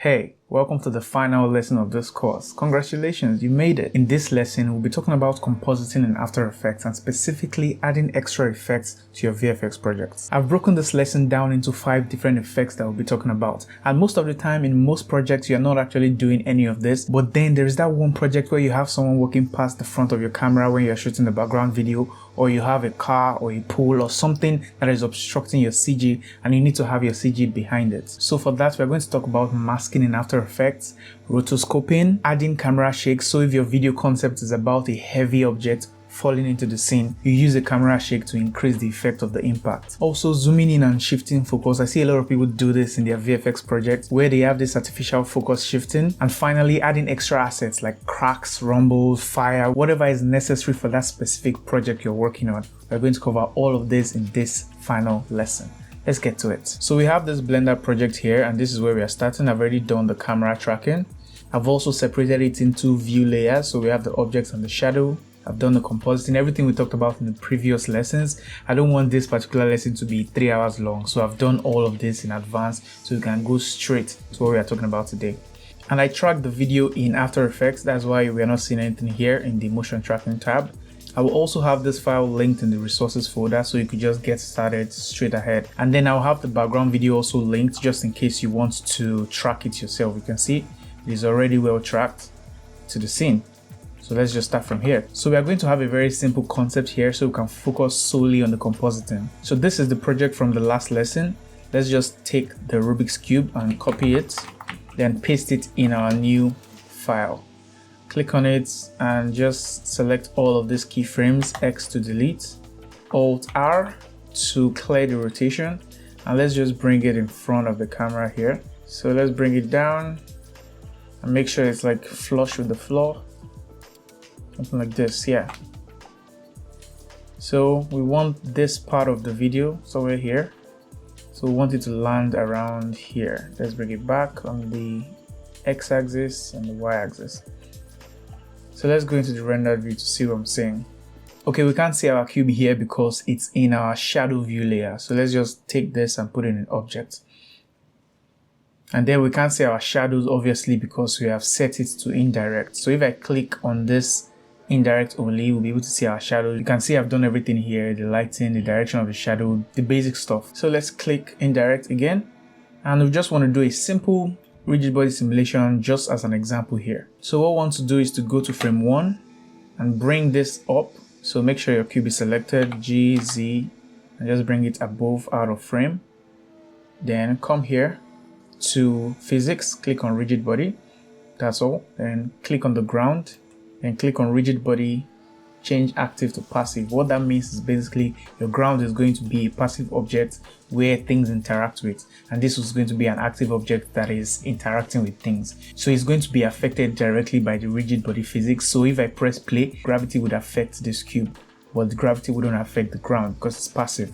Hey, welcome to the final lesson of this course. Congratulations, you made it. In this lesson, we'll be talking about compositing in After Effects and specifically adding extra effects to your VFX projects. I've broken this lesson down into 5 different effects that we'll be talking about. And most of the time in most projects, you're not actually doing any of this. But then there's that one project where you have someone walking past the front of your camera when you're shooting the background video, or you have a car or a pool or something that is obstructing your CG and you need to have your CG behind it. So for that, we're going to talk about masking in After Effects, rotoscoping, adding camera shake. So if your video concept is about a heavy object falling into the scene, you use a camera shake to increase the effect of the impact. Also zooming in and shifting focus. I see a lot of people do this in their VFX projects where they have this artificial focus shifting. And finally, adding extra assets like cracks, rumbles, fire, whatever is necessary for that specific project you're working on. We're going to cover all of this in this final lesson. Let's get to it. So we have this Blender project here, and this is where we are starting. I've already done the camera tracking. I've also separated it into view layers. So we have the objects and the shadow. I've done the compositing, everything we talked about in the previous lessons. I don't want this particular lesson to be 3 hours long, so I've done all of this in advance so we can go straight to what we are talking about today. And I tracked the video in After Effects, that's why we are not seeing anything here in the motion tracking tab. I will also have this file linked in the resources folder so you could just get started straight ahead. And then I'll have the background video also linked just in case you want to track it yourself. You can see it is already well tracked to the scene. So let's just start from here. So we are going to have a very simple concept here so we can focus solely on the compositing. So this is the project from the last lesson. Let's just take the Rubik's Cube and copy it, then paste it in our new file. Click on it and just select all of these keyframes, X to delete, Alt R to clear the rotation, and let's just bring it in front of the camera here. So let's bring it down and make sure it's like flush with the floor. Something like this, yeah. So we want this part of the video somewhere here. So we want it to land around here. Let's bring it back on the X-axis and the Y-axis. So let's go into the rendered view to see what I'm saying. Okay, we can't see our cube here because it's in our shadow view layer. So let's just take this and put it in object. And then we can't see our shadows obviously because we have set it to indirect. So if I click on this indirect only, we'll be able to see our shadow. You can see I've done everything here, the lighting, the direction of the shadow, the basic stuff. So let's click indirect again, and we just want to do a simple rigid body simulation just as an example here. So what we want to do is to go to frame 1 and bring this up. So make sure your cube is selected, G, Z, and just bring it above out of frame. Then come here to physics, click on rigid body, that's all. Then click on the ground and click on rigid body, change active to passive. What that means is basically your ground is going to be a passive object where things interact with, and this is going to be an active object that is interacting with things. So it's going to be affected directly by the rigid body physics. So if I press play, gravity would affect this cube, but the gravity wouldn't affect the ground because it's passive.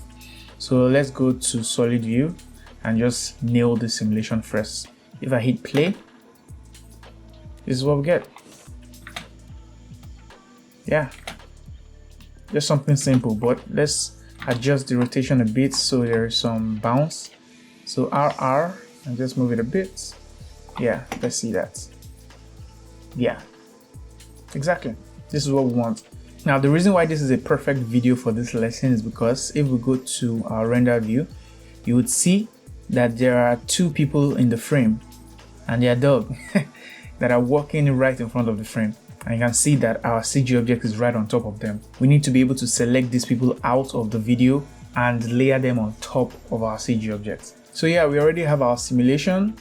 So let's go to solid view and just nail the simulation first. If I hit play, this is what we get. Yeah, just something simple, but let's adjust the rotation a bit so there is some bounce. So RR and just move it a bit. Yeah, let's see that. Yeah, exactly. This is what we want. Now, the reason why this is a perfect video for this lesson is because if we go to our render view, you would see that there are 2 people in the frame and their dog that are walking right in front of the frame. And you can see that our CG object is right on top of them. We need to be able to select these people out of the video and layer them on top of our CG object. So yeah, we already have our simulation.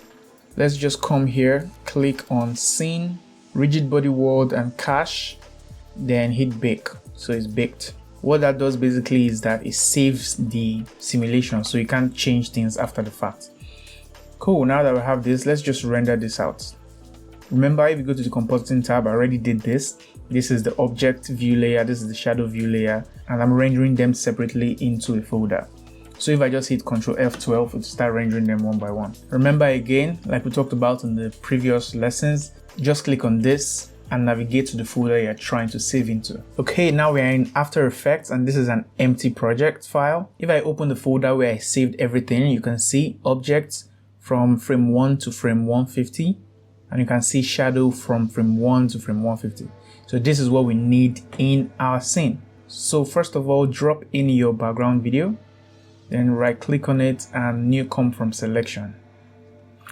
Let's just come here, click on scene, rigid body world and cache, then hit bake. So it's baked. What that does basically is that it saves the simulation so you can't change things after the fact. Cool, now that we have this, let's just render this out. Remember, if you go to the compositing tab, I already did this. This is the object view layer, this is the shadow view layer, and I'm rendering them separately into a folder. So if I just hit Ctrl F12, it'll start rendering them one by one. Remember again, like we talked about in the previous lessons, just click on this and navigate to the folder you're trying to save into. Okay, now we are in After Effects and this is an empty project file. If I open the folder where I saved everything, you can see objects, from frame 1 to frame 150, and you can see shadow from frame 1 to frame 150. So this is what we need in our scene. So first of all, drop in your background video, then right click on it and new comp from selection,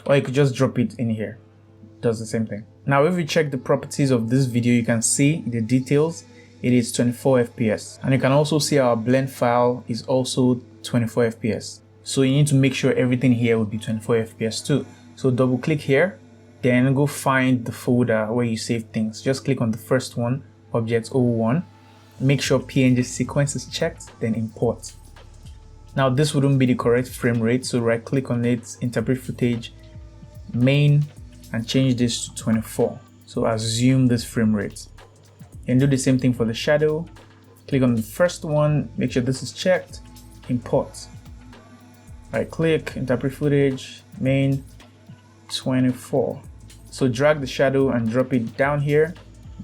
or you could just drop it in here. It does the same thing. Now if you check the properties of this video, you can see the details, it is 24 fps, and you can also see our blend file is also 24 fps. So you need to make sure everything here will be 24 fps too. So double click here, then go find the folder where you save things. Just click on the first one, object 01, make sure PNG sequence is checked, then import. Now this wouldn't be the correct frame rate, so right click on it, interpret footage, main, and change this to 24. So assume this frame rate. And do the same thing for the shadow. Click on the first one, make sure this is checked, import. Right click, interpret footage, main, 24. So drag the shadow and drop it down here,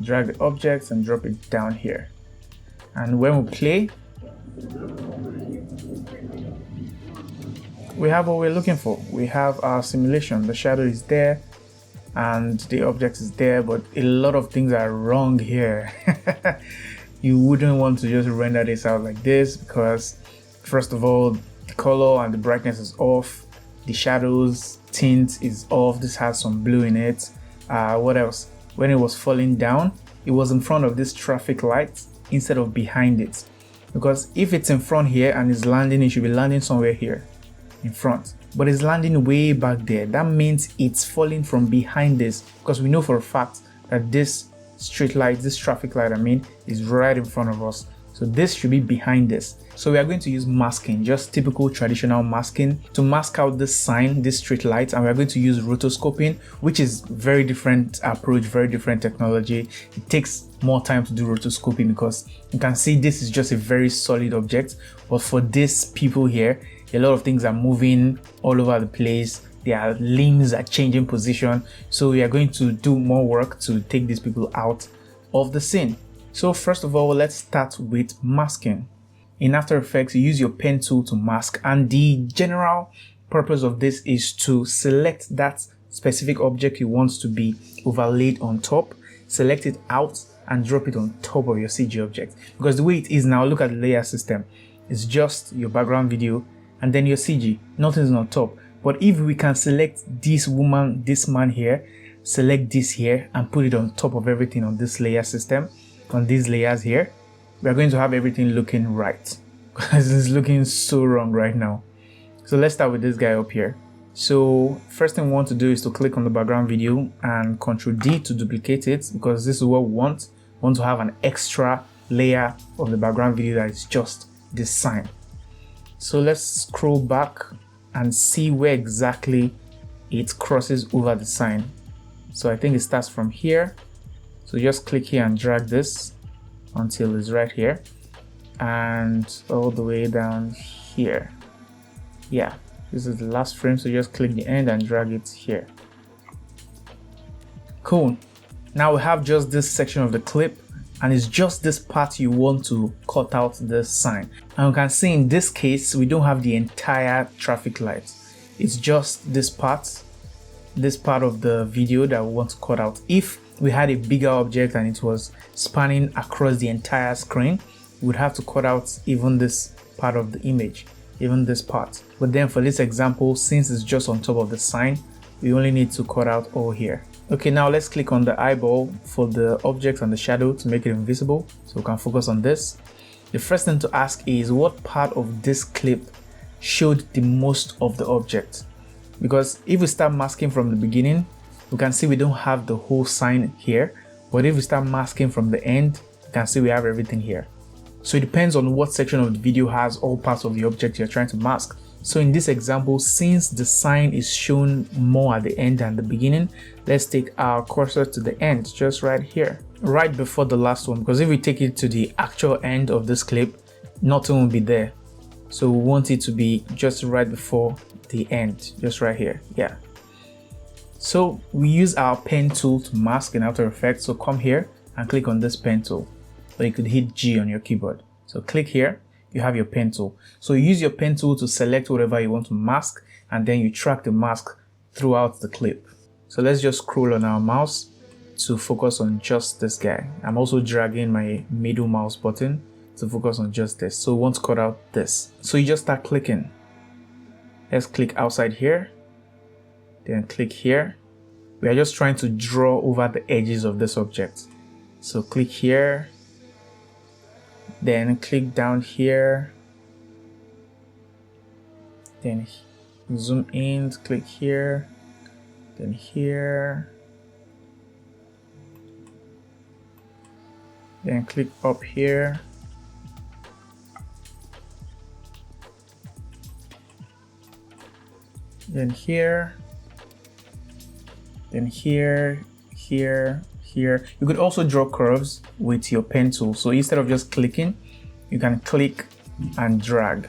drag the objects and drop it down here. And when we play, we have what we're looking for. We have our simulation. The shadow is there and the object is there, but a lot of things are wrong here. You wouldn't want to just render this out like this, because first of all, the color and the brightness is off, the shadows tint is off, this has some blue in it. What else? When it was falling down, it was in front of this traffic light instead of behind it, because if it's in front here and it's landing, it should be landing somewhere here in front, but it's landing way back there. That means it's falling from behind this, because we know for a fact that this street light, this traffic light, is right in front of us. So this should be behind this. So we are going to use masking, just typical traditional masking, to mask out this sign, this street light, and we are going to use rotoscoping, which is very different approach, very different technology. It takes more time to do rotoscoping because you can see this is just a very solid object, but for these people here, a lot of things are moving all over the place. Their limbs are changing position. So we are going to do more work to take these people out of the scene. So first of all, let's start with masking. In After Effects, you use your pen tool to mask, and the general purpose of this is to select that specific object you want to be overlaid on top, select it out and drop it on top of your CG object. Because the way it is now, look at the layer system. It's just your background video and then your CG, nothing's on top. But if we can select this woman, this man here, select this here and put it on top of everything on this layer system, on these layers here, we are going to have everything looking right, because it's looking so wrong right now. So let's start with this guy up here. So first thing we want to do is to click on the background video and Ctrl D to duplicate it, because this is what we want. We want to have an extra layer of the background video that is just this sign. So let's scroll back and see where exactly it crosses over the sign. So I think it starts from here. So just click here and drag this until it's right here and all the way down here. Yeah, this is the last frame, so just click the end and drag it here. Cool. Now we have just this section of the clip, and it's just this part you want to cut out this sign. And you can see in this case, we don't have the entire traffic light. It's just this part of the video that we want to cut out. If we had a bigger object and it was spanning across the entire screen, we would have to cut out even this part of the image, even this part. But then for this example, since it's just on top of the sign, we only need to cut out all here. Okay, now let's click on the eyeball for the object and the shadow to make it invisible, so we can focus on this. The first thing to ask is what part of this clip showed the most of the object, because if we start masking from the beginning, we can see we don't have the whole sign here, but if we start masking from the end, you can see we have everything here. So it depends on what section of the video has all parts of the object you're trying to mask. So in this example, since the sign is shown more at the end than the beginning, let's take our cursor to the end, just right here, right before the last one, because if we take it to the actual end of this clip, nothing will be there. So we want it to be just right before the end, just right here. Yeah. So we use our pen tool to mask in After Effects. So come here and click on this pen tool, or you could hit G on your keyboard. So click here, you have your pen tool. So you use your pen tool to select whatever you want to mask, and then you track the mask throughout the clip. So let's just scroll on our mouse to focus on just this guy. I'm also dragging my middle mouse button to focus on just this. So we want to cut out this. So you just start clicking. Let's click outside here, then click here. We are just trying to draw over the edges of this object. So click here, then click down here, then zoom in, click here, then here, then click up here, then here, then here, here, here. You could also draw curves with your pen tool. So instead of just clicking, you can click and drag.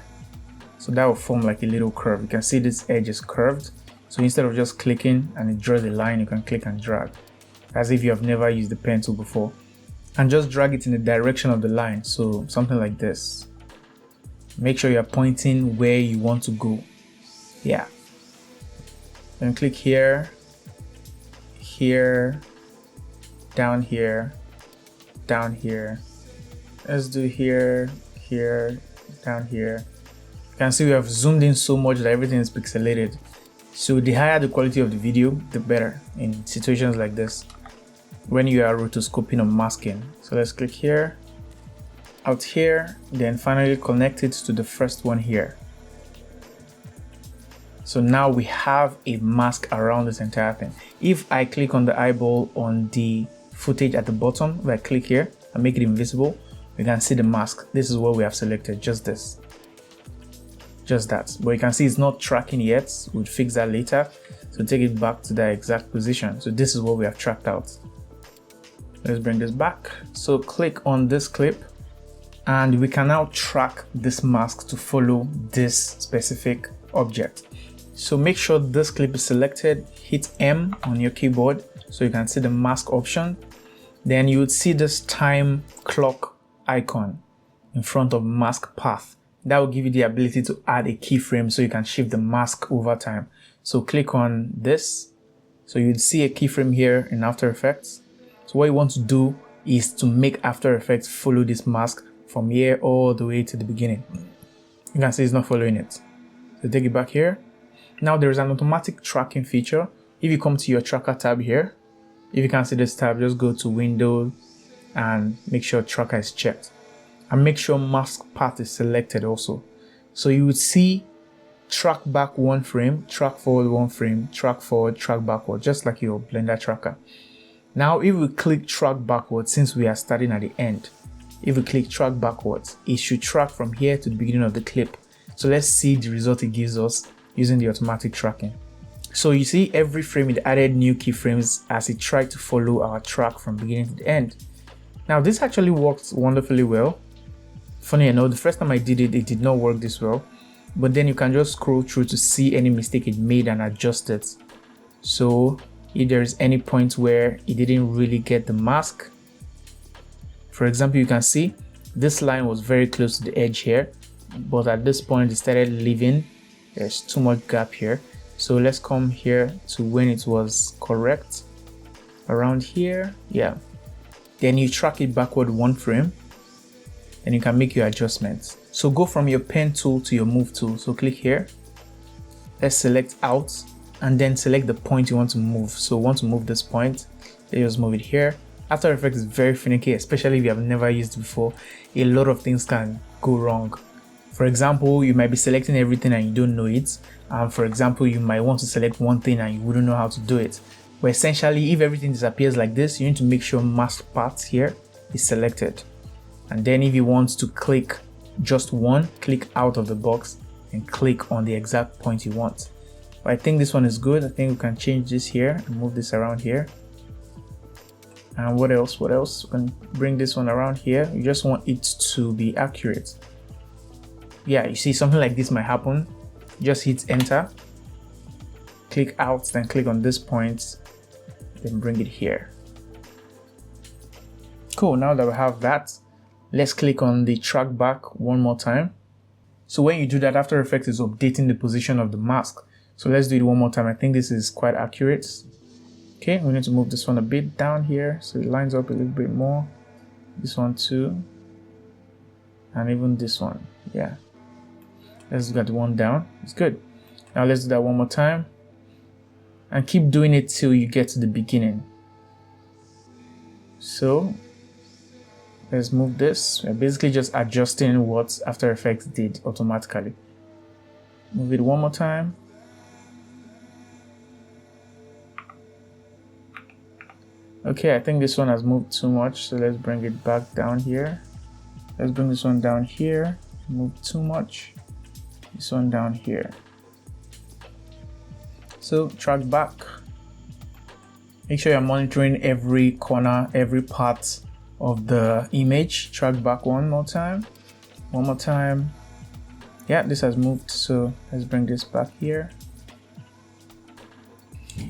So that will form like a little curve. You can see this edge is curved. So instead of just clicking and it draws a line, you can click and drag, as if you have never used the pen tool before. And just drag it in the direction of the line. So something like this. Make sure you're pointing where you want to go. Yeah. Then click here, here, down here, down here. Let's do here, here, down here. You can see we have zoomed in so much that everything is pixelated. So the higher the quality of the video, the better in situations like this, when you are rotoscoping or masking. So let's click here, out here, then finally connect it to the first one here. So now we have a mask around this entire thing. If I click on the eyeball on the footage at the bottom, if I click here and make it invisible, you can see the mask. This is what we have selected, just this. Just that. But you can see it's not tracking yet. We'll fix that later. So take it back to that exact position. So this is what we have tracked out. Let's bring this back. So click on this clip and we can now track this mask to follow this specific object. So make sure this clip is selected, hit M on your keyboard so you can see the mask option. Then you would see this time clock icon in front of mask path. That will give you the ability to add a keyframe so you can shift the mask over time. So click on this. So you'd see a keyframe here in After Effects. So what you want to do is to make After Effects follow this mask from here all the way to the beginning. You can see it's not following it. So take it back here. Now there is an automatic tracking feature. If you come to your tracker tab here, if you can see this tab, just go to Window and make sure tracker is checked. And make sure mask path is selected also. So you would see track back one frame, track forward one frame, track forward, track backward, just like your Blender tracker. Now if we click track backwards, since we are starting at the end, if we click track backwards, it should track from here to the beginning of the clip. So let's see the result it gives us using the automatic tracking. So you see every frame it added new keyframes as it tried to follow our track from beginning to the end. Now this actually works wonderfully well. Funny enough, the first time I did it, it did not work this well. But then you can just scroll through to see any mistake it made and adjust it. So if there is any point where it didn't really get the mask, for example, you can see this line was very close to the edge here, but at this point it started leaving. There's too much gap here. So let's come here to when it was correct, around here. Yeah. Then you track it backward one frame and you can make your adjustments. So go from your pen tool to your move tool. So click here. Let's select out and then select the point you want to move. So want to move this point. Let's just move it here. After Effects is very finicky, especially if you have never used it before. A lot of things can go wrong. For example, you might be selecting everything and you don't know it. For example, you might want to select one thing and you wouldn't know how to do it. But essentially, if everything disappears like this, you need to make sure mask path here is selected. And then if you want to click just one, click out of the box and click on the exact point you want. But I think this one is good. I think we can change this here and move this around here. And what else? We can bring this one around here. You just want it to be accurate. Yeah, you see something like this might happen. Just hit enter, click out, then click on this point, then bring it here. Cool, now that we have that, let's click on the track back one more time. So when you do that, After Effects is updating the position of the mask. So let's do it one more time. I think this is quite accurate. Okay, we need to move this one a bit down here so it lines up a little bit more. This one too. And even this one. Yeah. Let's get the one down. It's good. Now let's do that one more time. And keep doing it till you get to the beginning. So let's move this. We're basically just adjusting what After Effects did automatically. Move it one more time. Okay, I think this one has moved too much, so let's bring it back down here. Let's bring this one down here. Move too much. This one down here. So track back. Make sure you're monitoring every corner, every part of the image. Track back one more time. One more time. Yeah, this has moved, so let's bring this back here.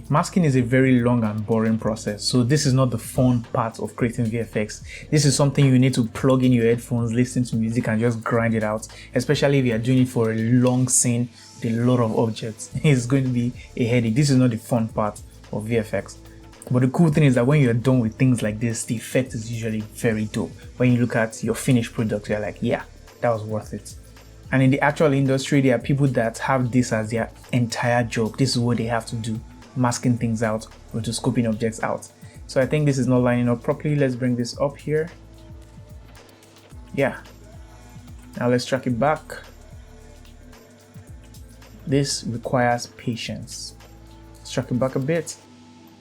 Masking is a very long and boring process, so this is not the fun part of creating VFX. This is something you need to plug in your headphones, listen to music, and just grind it out, especially if you are doing it for a long scene with a lot of objects. It's going to be a headache. This is not the fun part of VFX. But the cool thing is that when you're done with things like this, the effect is usually very dope. When you look at your finished product, you're like, yeah, that was worth it. And in the actual industry, there are people that have this as their entire job. This is what they have to do. Masking things out, rotoscoping objects out. So I think this is not lining up properly. Let's bring this up here. Yeah. Now let's track it back. This requires patience. Let's track it back a bit.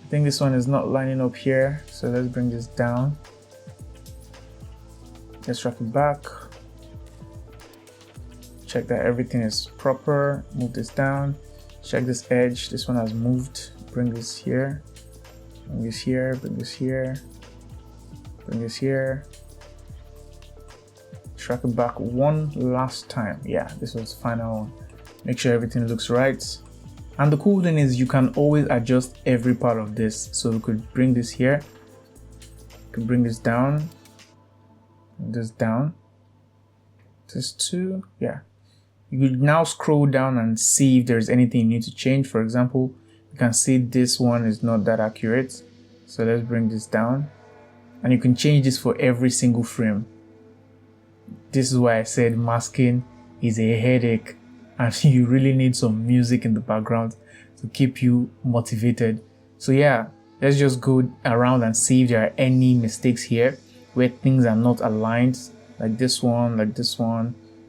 I think this one is not lining up here, so let's bring this down. Let's track it back. Check that everything is proper. Move this down. Check this edge. This one has moved. Bring this here. Bring this here. Bring this here. Bring this here. Track it back one last time. Yeah, this was the final one. Make sure everything looks right. And the cool thing is you can always adjust every part of this. So we could bring this here. We could bring this down. Bring this down. This too. Yeah. You could now scroll down and see if there's anything you need to change. For example, you can see this one is not that accurate. So let's bring this down. And you can change this for every single frame. This is why I said masking is a headache. And you really need some music in the background to keep you motivated. So yeah, let's just go around and see if there are any mistakes here where things are not aligned, like this one,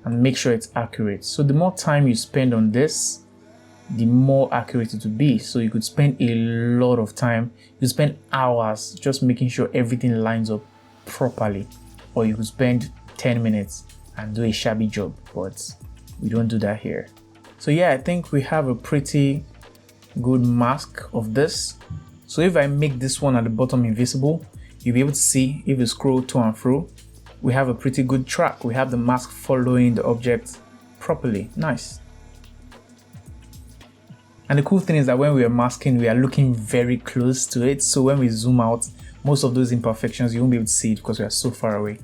and make sure it's accurate. So the more time you spend on this, the more accurate it will be. So you could spend a lot of time. You spend hours just making sure everything lines up properly. Or you could spend 10 minutes and do a shabby job, but we don't do that here. So yeah, I think we have a pretty good mask of this. So if I make this one at the bottom invisible, you'll be able to see if you scroll to and fro. We have a pretty good track. We have the mask following the object properly. Nice. And the cool thing is that when we are masking, we are looking very close to it. So when we zoom out, most of those imperfections, you won't be able to see it because we are so far away.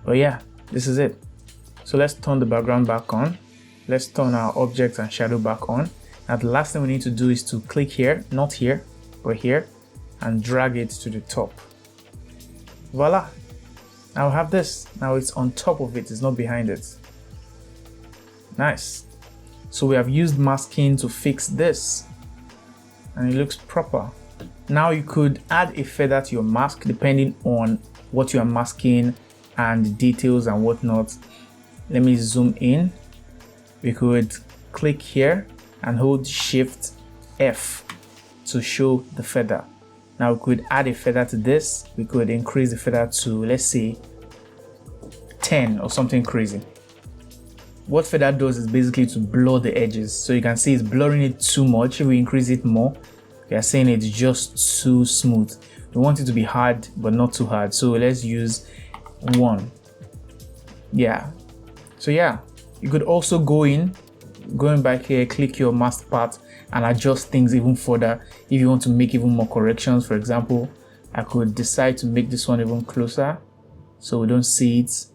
But yeah, this is it. So let's turn the background back on. Let's turn our object and shadow back on. Now the last thing we need to do is to click here, not here, but here, and drag it to the top. Voila. Now we have this. Now it's on top of it, it's not behind it. Nice. So we have used masking to fix this and it looks proper. Now you could add a feather to your mask depending on what you are masking and the details and whatnot. Let me zoom in. We could click here and hold Shift F to show the feather. Now we could add a feather to this. We could increase the feather to, let's say, 10 or something crazy. What feather does is basically to blur the edges. So you can see it's blurring it too much. If we increase it more, we are saying it's just too smooth. We want it to be hard, but not too hard. So let's use 1. Yeah. So yeah, you could also going back here, click your mask part and adjust things even further. If you want to make even more corrections, for example, I could decide to make this one even closer so we don't see it,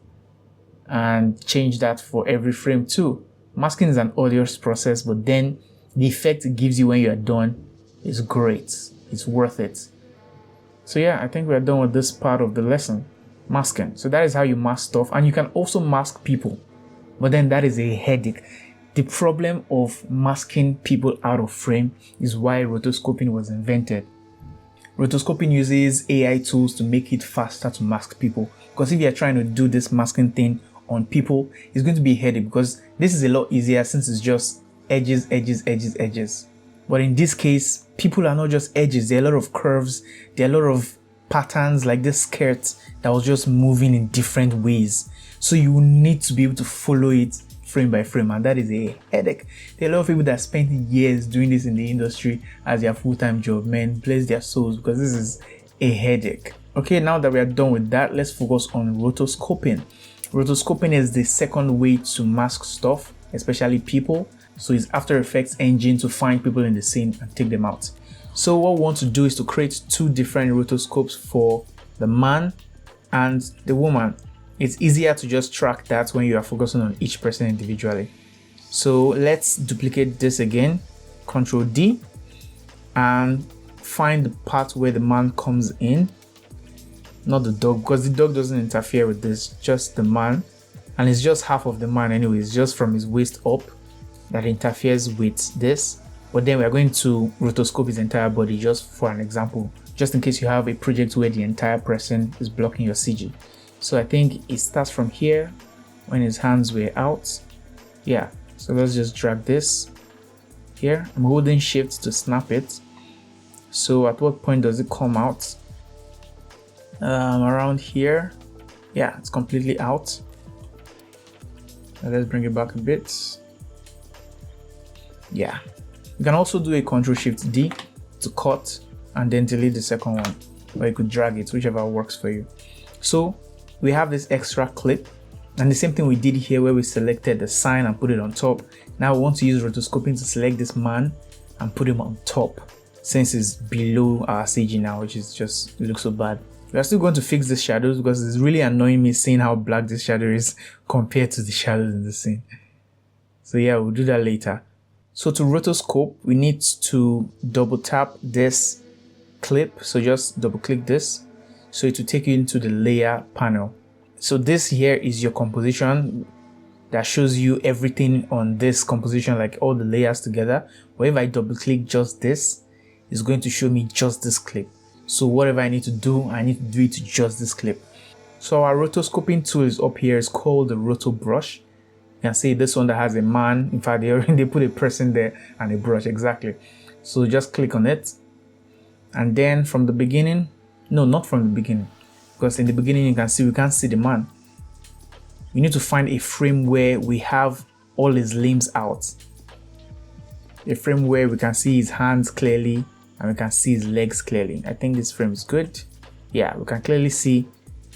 and change that for every frame too. Masking is an arduous process, but then the effect it gives you when you are done is great. It's worth it. So yeah, I think we are done with this part of the lesson. Masking. So that is how you mask stuff, and you can also mask people, but then that is a headache. The problem of masking people out of frame is why rotoscoping was invented. Rotoscoping uses AI tools to make it faster to mask people, because if you're trying to do this masking thing on people, it's going to be a headache, because this is a lot easier since it's just edges, edges, edges, edges. But in this case, people are not just edges. There are a lot of curves. There are a lot of patterns, like this skirt that was just moving in different ways. So you need to be able to follow it frame by frame, and that is a headache. There are a lot of people that spend years doing this in the industry as their full-time job. Man, bless their souls, because this is a headache. Okay, now that we are done with that, let's focus on rotoscoping. Rotoscoping is the second way to mask stuff, especially people. So it's After Effects engine to find people in the scene and take them out. So what we want to do is to create two different rotoscopes for the man and the woman. It's easier to just track that when you are focusing on each person individually. So let's duplicate this again, Ctrl D, and find the part where the man comes in, not the dog, because the dog doesn't interfere with this, just the man. And it's just half of the man anyway, it's just from his waist up that interferes with this. But then we are going to rotoscope his entire body, just for an example, just in case you have a project where the entire person is blocking your CG. So I think it starts from here when his hands were out. Yeah, so let's just drag this here. I'm holding shift to snap it. So at what point does it come out? Around here. Yeah, it's completely out. Now let's bring it back a bit. Yeah, you can also do a Ctrl Shift D to cut and then delete the second one, or you could drag it, whichever works for you. So we have this extra clip, and the same thing we did here where we selected the sign and put it on top. Now we want to use rotoscoping to select this man and put him on top, since it's below our CG now, which is just, it looks so bad. We are still going to fix the shadows, because it's really annoying me seeing how black this shadow is compared to the shadows in the scene. So yeah, we'll do that later. So to rotoscope, we need to double tap this clip. So just double click this, so it will take you into the layer panel. So this here is your composition that shows you everything on this composition, like all the layers together. But if I double click just this, it's going to show me just this clip. So whatever I need to do it to just this clip. So our rotoscoping tool is up here. It's called the roto brush. You can see this one that has a man. In fact, they put a person there and a brush, exactly. So just click on it, and then from the beginning, no, not from the beginning, because in the beginning you can see we can't see the man. We need to find a frame where we have all his limbs out, a frame where we can see his hands clearly and we can see his legs clearly. I think this frame is good. Yeah, we can clearly see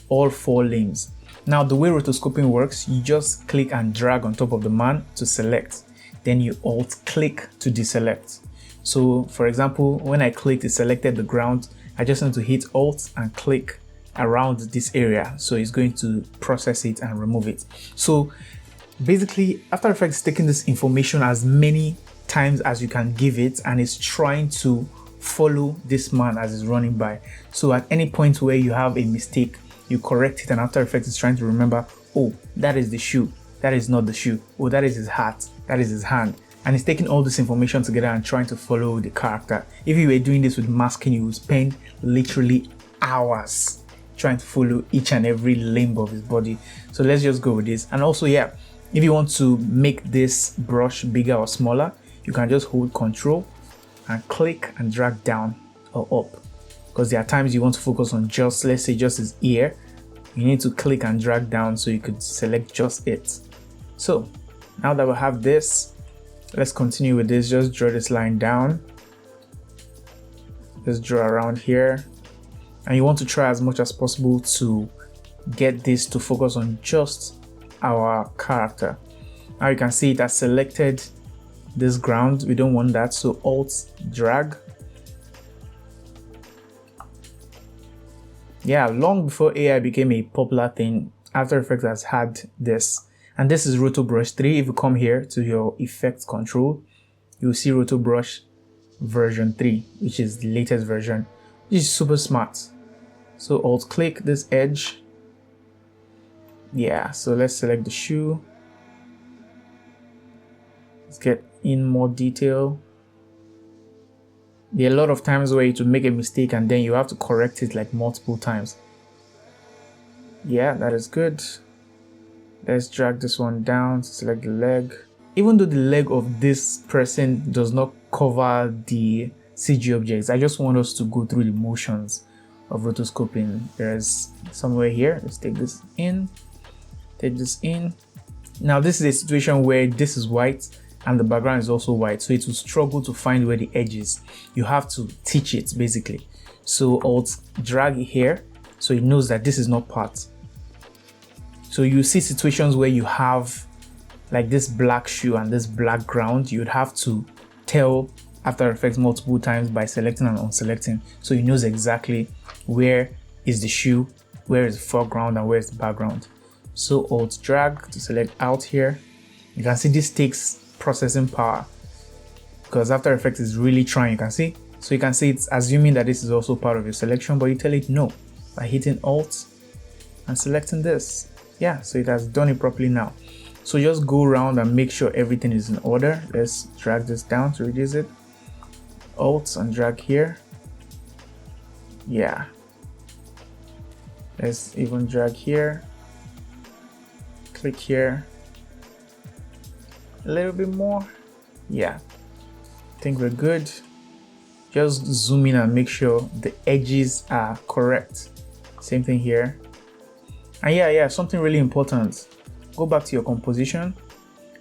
all 4 limbs. Now the way rotoscoping works, you just click and drag on top of the man to select, then you alt click to deselect. So for example, when I clicked, it selected the ground. I just need to hit alt and click around this area, so it's going to process it and remove it. So basically, After Effects is taking this information as many times as you can give it, and it's trying to follow this man as he's running by. So at any point where you have a mistake, you correct it, and After Effects is trying to remember, oh, that is the shoe, that is not the shoe, oh, that is his hat, that is his hand. And it's taking all this information together and trying to follow the character. If you were doing this with masking, you would spend literally hours trying to follow each and every limb of his body. So let's just go with this. And also, yeah, if you want to make this brush bigger or smaller, you can just hold Control and click and drag down or up, because there are times you want to focus on just, let's say, just his ear. You need to click and drag down so you could select just it. So now that we have this, let's continue with this. Just draw this line down. Just draw around here. And you want to try as much as possible to get this to focus on just our character. Now you can see it has selected this ground. We don't want that, so Alt drag. Yeah, long before AI became a popular thing, After Effects has had this. And this is Roto Brush 3. If you come here to your effects control, you'll see Roto Brush version 3, which is the latest version, which is super smart. So alt click this edge. Yeah, so let's select the shoe. Let's get in more detail. There are a lot of times where you to make a mistake and then you have to correct it like multiple times. Yeah, that is good. Let's drag this one down to select the leg. Even though the leg of this person does not cover the CG objects, I just want us to go through the motions of rotoscoping. There's somewhere here. Let's take this in. Take this in. Now this is a situation where this is white and the background is also white, so it will struggle to find where the edge is. You have to teach it basically. So alt drag it here so it knows that this is not part. So you see situations where you have like this black shoe and this black ground. You'd have to tell After Effects multiple times by selecting and unselecting, so it knows exactly where is the shoe, where is the foreground, and where is the background. So alt drag to select out here. You can see this takes processing power because After Effects is really trying. You can see, so you can see it's assuming that this is also part of your selection, but you tell it no by hitting alt and selecting this. Yeah, so it has done it properly now. So just go around and make sure everything is in order. Let's drag this down to reduce it. Alt and drag here. Yeah. Let's even drag here. Click here. A little bit more. Yeah. I think we're good. Just zoom in and make sure the edges are correct. Same thing here. And yeah, something really important. Go back to your composition.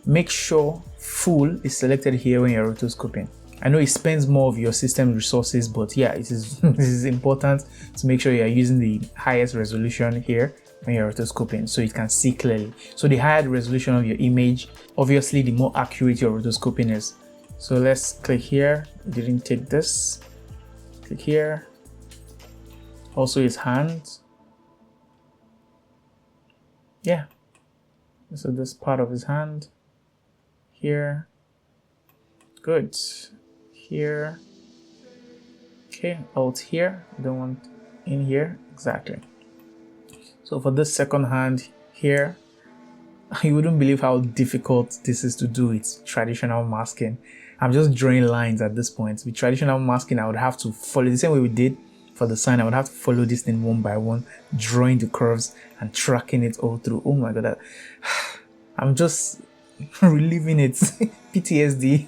Make sure full is selected here when you're rotoscoping. I know it spends more of your system resources, but yeah, it is this is important to make sure you're using the highest resolution here when you're rotoscoping so it can see clearly. So the higher the resolution of your image, obviously the more accurate your rotoscoping is. So let's click here. Didn't take this. Click here. Also his hand. Yeah. So this part of his hand here. Good. Here. Okay, alt here. Don't want in here. Exactly. So for this second hand here, you wouldn't believe how difficult this is to do with traditional masking. I'm just drawing lines at this point. With traditional masking, I would have to follow the same way we did for the sign. I would have to follow this thing one by one, drawing the curves and tracking it all through. Oh my god, I'm just reliving it. PTSD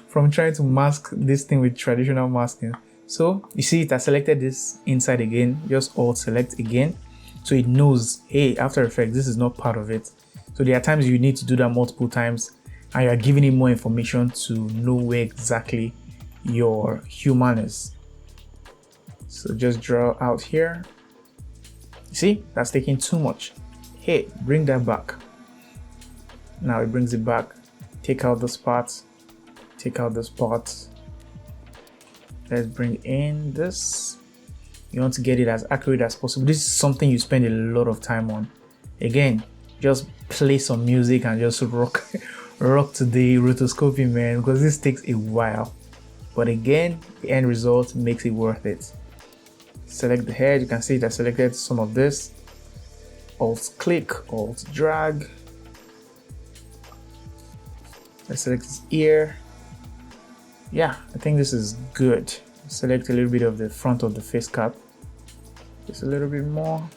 from trying to mask this thing with traditional masking. So you see it, I selected this inside again. Just alt select again so it knows, hey, After Effects, this is not part of it. So there are times you need to do that multiple times and you are giving it more information to know where exactly your human is. So just draw out here. See, that's taking too much. Hey, bring that back. Now it brings it back. Take out this part. Take out this part. Let's bring in this. You want to get it as accurate as possible. This is something you spend a lot of time on. Again, just play some music and just rock to the rotoscoping, man, because this takes a while. But again, the end result makes it worth it. Select the head. You can see it, I selected some of this. Alt click, alt drag. Let's select his ear. Yeah, I think this is good. Select a little bit of the front of the face cap. Just a little bit more.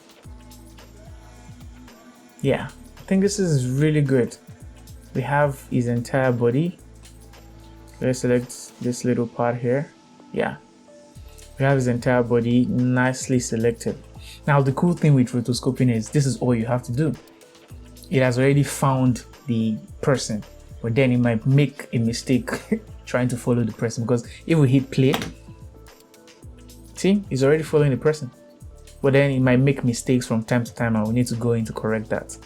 Yeah, I think this is really good. We have his entire body. Let's select this little part here. Yeah, we have his entire body nicely selected. Now the cool thing with rotoscoping is this is all you have to do. It has already found the person, but then it might make a mistake trying to follow the person, because if we hit play, see, it's already following the person, but then it might make mistakes from time to time and we need to go in to correct that.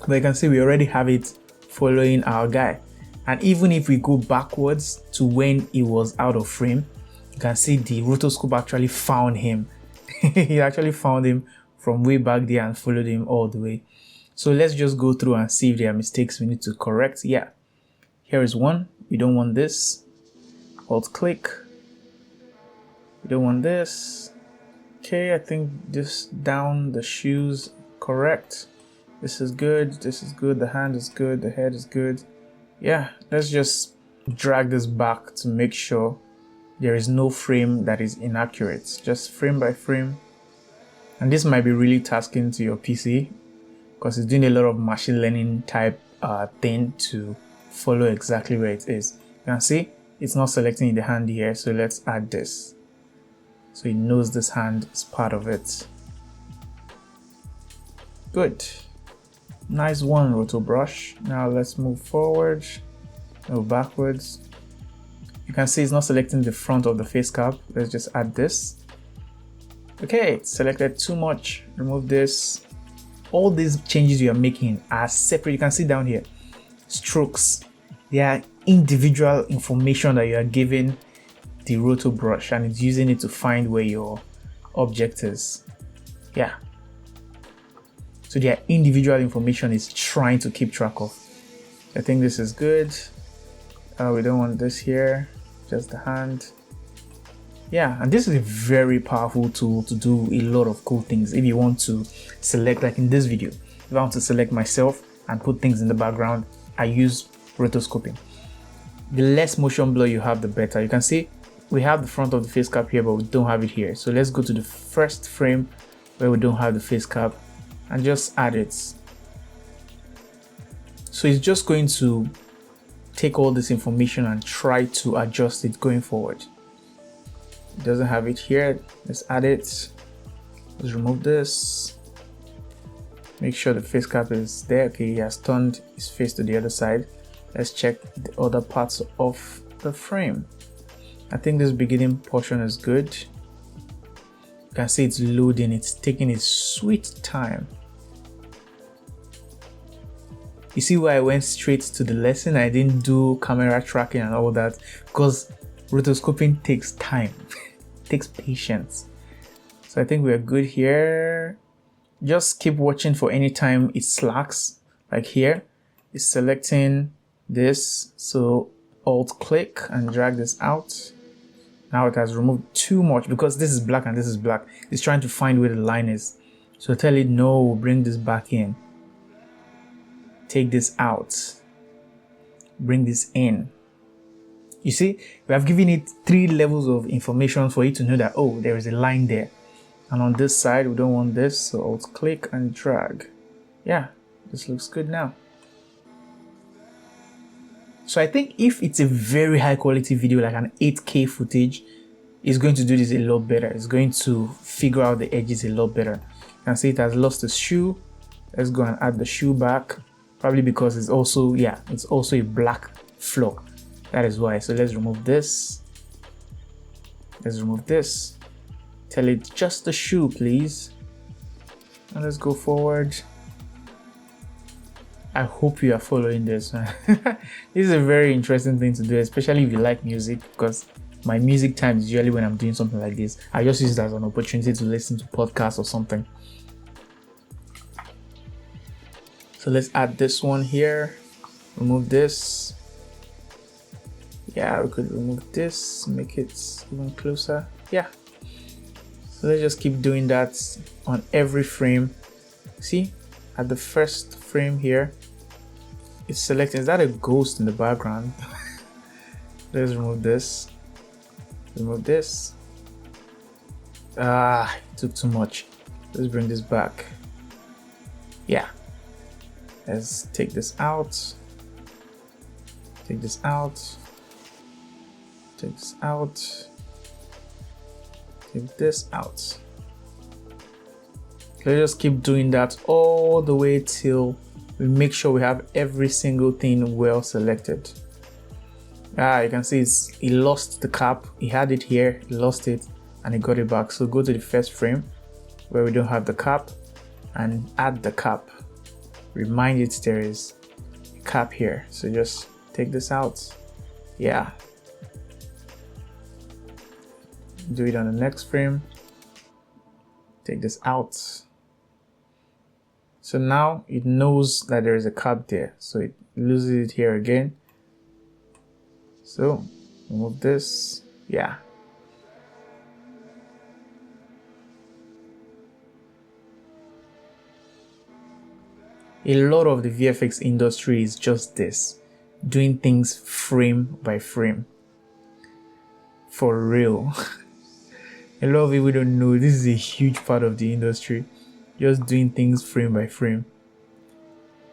But you can see we already have it following our guy, and even if we go backwards to when he was out of frame, you can see the rotoscope actually found him. It actually found him from way back there and followed him all the way. So let's just go through and see if there are mistakes we need to correct. Yeah, here is one. You don't want this. Alt click. You don't want this. Okay, I think just down the shoes, correct. This is good, this is good, the hand is good, the head is good. Yeah, let's just drag this back to make sure there is no frame that is inaccurate. Just frame by frame. And this might be really tasking to your PC because it's doing a lot of machine learning type thing to follow exactly where it is. You can see it's not selecting the hand here, so let's add this. So it knows this hand is part of it. Good. Nice one, Roto Brush. Now let's move forward, move backwards. You can see it's not selecting the front of the face cap. Let's just add this. Okay, it's selected too much. Remove this. All these changes you are making are separate. You can see down here, strokes. They are individual information that you are giving the Roto Brush, and it's using it to find where your object is. Yeah. So their individual information is trying to keep track of. I think this is good. We don't want this here, just the hand. Yeah, and this is a very powerful tool to do a lot of cool things. If you want to select, like in this video, if I want to select myself and put things in the background, I use rotoscoping. The less motion blur you have, the better. You can see we have the front of the face cap here, but we don't have it here. So let's go to the first frame where we don't have the face cap and just add it. So it's just going to take all this information and try to adjust it going forward. It doesn't have it here. Let's add it. Let's remove this. Make sure the face cap is there. Okay, he has turned his face to the other side. Let's check the other parts of the frame. I think this beginning portion is good. You can see it's loading. It's taking its sweet time. You see why I went straight to the lesson? I didn't do camera tracking and all that because rotoscoping takes time. It takes patience. So I think we're good here. Just keep watching for any time it slacks. Like here, it's selecting this. So alt click and drag this out. Now it has removed too much because this is black and this is black. It's trying to find where the line is. So tell it no, bring this back in. Take this out. Bring this in. You see, we have given it 3 levels of information for it to know that, oh, there is a line there. And on this side, we don't want this, so alt click and drag. Yeah, this looks good now. So I think if it's a very high quality video, like an 8K footage, it's going to do this a lot better. It's going to figure out the edges a lot better. You can see it has lost the shoe. Let's go and add the shoe back. Probably because it's also, yeah, it's also a black floor. That is why. So let's remove this. Let's remove this. Tell it just the shoe, please. And let's go forward. I hope you are following this. This is a very interesting thing to do, especially if you like music, because my music time is usually when I'm doing something like this. I just use it as an opportunity to listen to podcasts or something. So let's add this one here. Remove this. Yeah, we could remove this, make it even closer. Yeah. So let's just keep doing that on every frame. See, at the first frame here, it's selecting. Is that a ghost in the background? Let's remove this. Remove this. Ah, it took too much. Let's bring this back. Yeah. Let's take this out. Take this out. Take this out. Take this out. Let's just keep doing that all the way till we make sure we have every single thing well selected. You can see he lost the cap. He had it here, he lost it, and he got it back. So go to the first frame where we don't have the cap and add the cap. Remind it there is a cap here. So just take this out. Yeah. Do it on the next frame. Take this out. So now it knows that there is a cap there. So it loses it here again. So remove this. Yeah. A lot of the VFX industry is just this, doing things frame by frame. For real. A lot of people don't know this is a huge part of the industry, just doing things frame by frame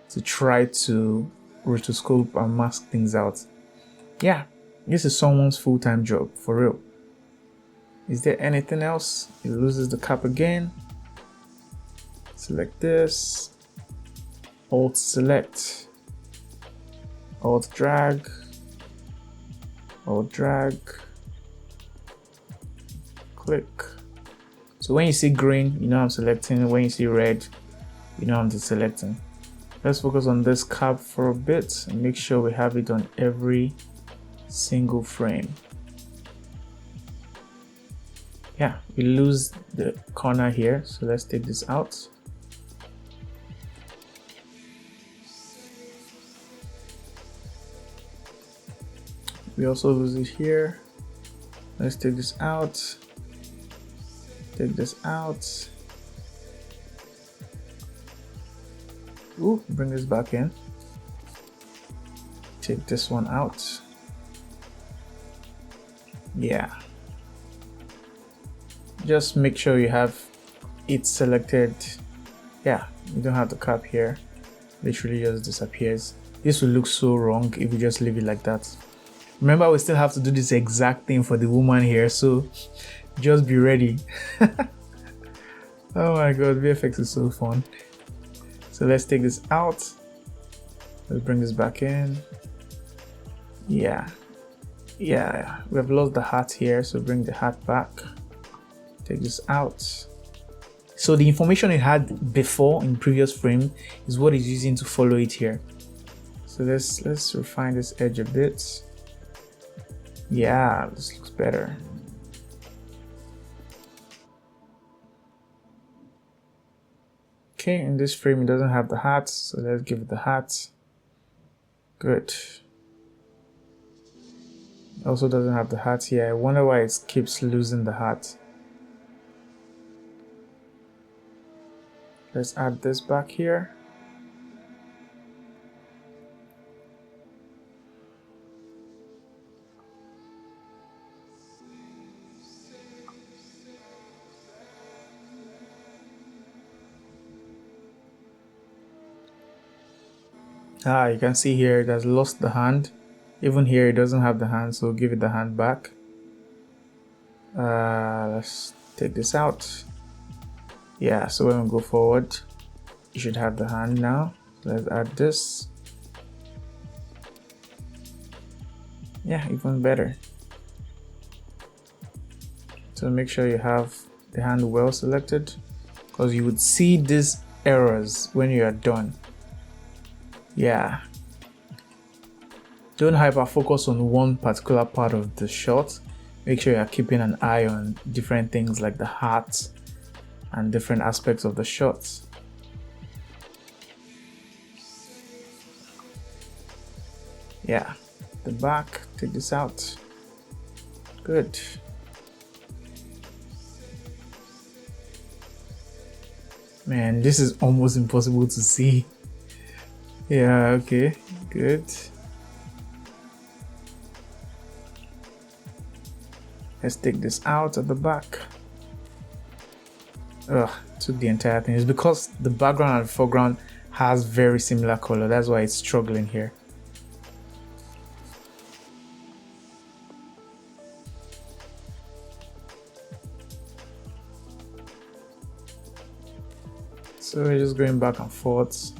to try to rotoscope and mask things out. Yeah, this is someone's full-time job, for real. Is there anything else? It loses the cap again. Select this. Alt select. Alt drag. Alt drag. Click. So when you see green, you know I'm selecting. When you see red, you know I'm deselecting. Let's focus on this cap for a bit and make sure we have it on every single frame. Yeah, we lose the corner here, so let's take this out. We also lose it here. Let's take this out. Take this out. Ooh, bring this back in. Take this one out. Yeah. Just make sure you have it selected. Yeah, you don't have the cap here. Literally just disappears. This will look so wrong if you just leave it like that. Remember, we still have to do this exact thing for the woman here, so just be ready. Oh my god, VFX is so fun. So let's take this out. Let's bring this back in. Yeah, we have lost the hat here, so bring the hat back. Take this out. So the information it had before in previous frame is what it's using to follow it here. So let's refine this edge a bit. Yeah, this looks better. Okay, in this frame it doesn't have the hat, so let's give it the hat. Good. It also doesn't have the hat here. I wonder why it keeps losing the hat. Let's add this back here. You can see here it has lost the hand. Even here it doesn't have the hand, so give it the hand back. Let's take this out. Yeah, so when we go forward, you should have the hand now. Let's add this. Yeah, even better. So make sure you have the hand well selected, because you would see these errors when you are done. Yeah. Don't hyper focus on one particular part of the shot. Make sure you're keeping an eye on different things like the hat and different aspects of the shot. Yeah, the back, take this out. Good. Man, this is almost impossible to see. Yeah, okay, good. Let's take this out at the back. Ugh, took the entire thing. It's because the background and the foreground has very similar color. That's why it's struggling here. So we're just going back and forth.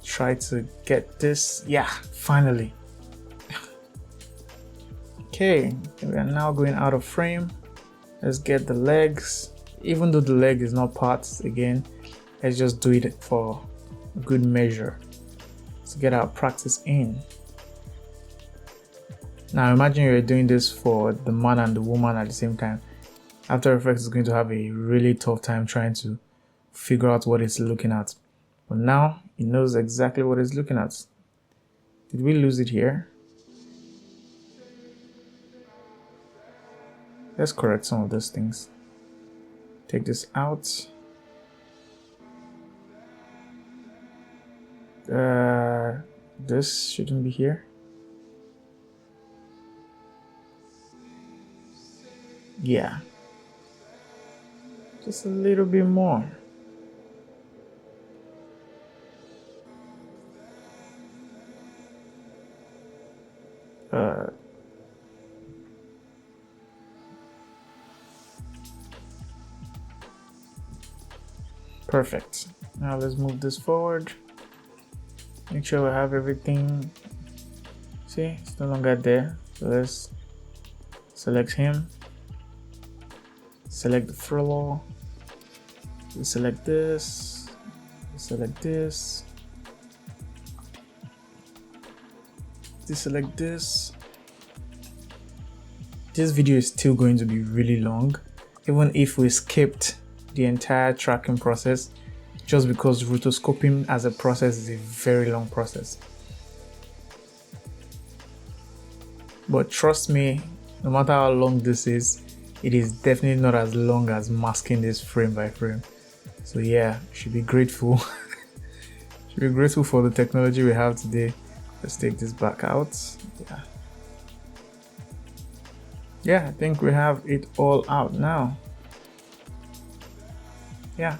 Try to get this. Yeah, finally. Okay, we are now going out of frame. Let's get the legs. Even though the leg is not part, again, let's just do it for good measure. Let's get our practice in. Now imagine you're doing this for the man and the woman at the same time. After Effects is going to have a really tough time trying to figure out what it's looking at. But now it knows exactly what it's looking at. Did we lose it here? Let's correct some of those things. Take this out. This shouldn't be here. Yeah. Just a little bit more. Perfect. Now let's move this forward. Make sure we have everything. See, it's no longer there. So let's select him. Select the furlough. We select this. We select this. Deselect this. This video is still going to be really long, even if we skipped the entire tracking process, just because rotoscoping as a process is a very long process. But trust me, no matter how long this is, it is definitely not as long as masking this frame by frame. So yeah, should be grateful. Should be grateful for the technology we have today. Let's take this back out. Yeah, I think we have it all out now. Yeah.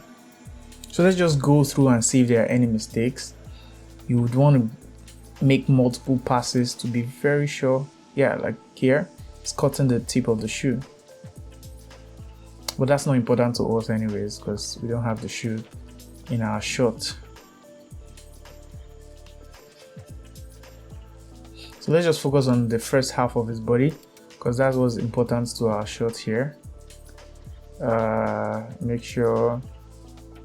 So let's just go through and see if there are any mistakes. You would want to make multiple passes to be very sure. Yeah, like here, it's cutting the tip of the shoe. But that's not important to us anyways, because we don't have the shoe in our shot. So let's just focus on the first half of his body, because that was important to our shot here. Make sure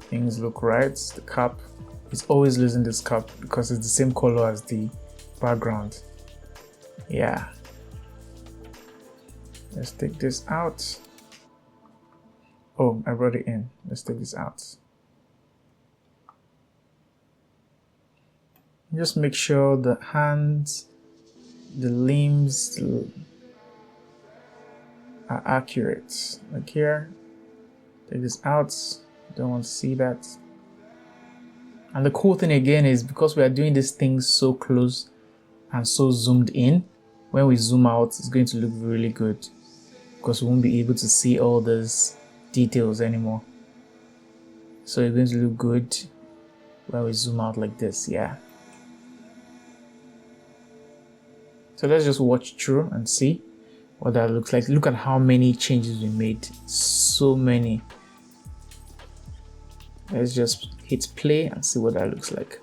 things look right. The cap is always losing this cap because it's the same color as the background. Yeah. Let's take this out. Oh, I brought it in. Let's take this out. Just make sure the hands, the limbs are accurate. Like here, take this out. Don't want to see that. And the cool thing again is because we are doing these things so close and so zoomed in, when we zoom out, it's going to look really good because we won't be able to see all those details anymore. So it's going to look good when we zoom out like this. Yeah. So let's just watch through and see what that looks like. Look at how many changes we made. So many. Let's just hit play and see what that looks like.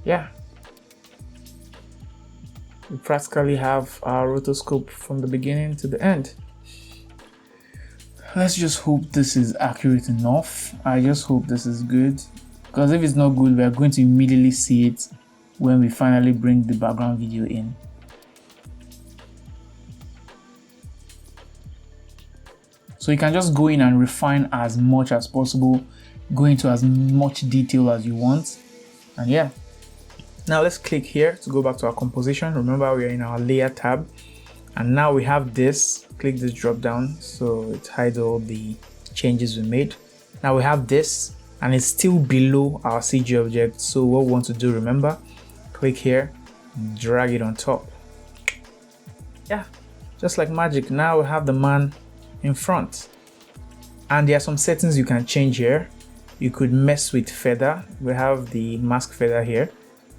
Yeah. We practically have our rotoscope from the beginning to the end. Let's just hope this is accurate enough. I just hope this is good, because if it's not good, we are going to immediately see it when we finally bring the background video in. So you can just go in and refine as much as possible, go into as much detail as you want, and yeah. Now let's click here to go back to our composition. Remember, we are in our layer tab, and now we have this. Click this drop down so it hides all the changes we made. Now we have this, and it's still below our CG object. So what we want to do, remember, click here, drag it on top. Yeah, just like magic. Now we have the man in front, and there are some settings you can change here. You could mess with feather. We have the mask feather here.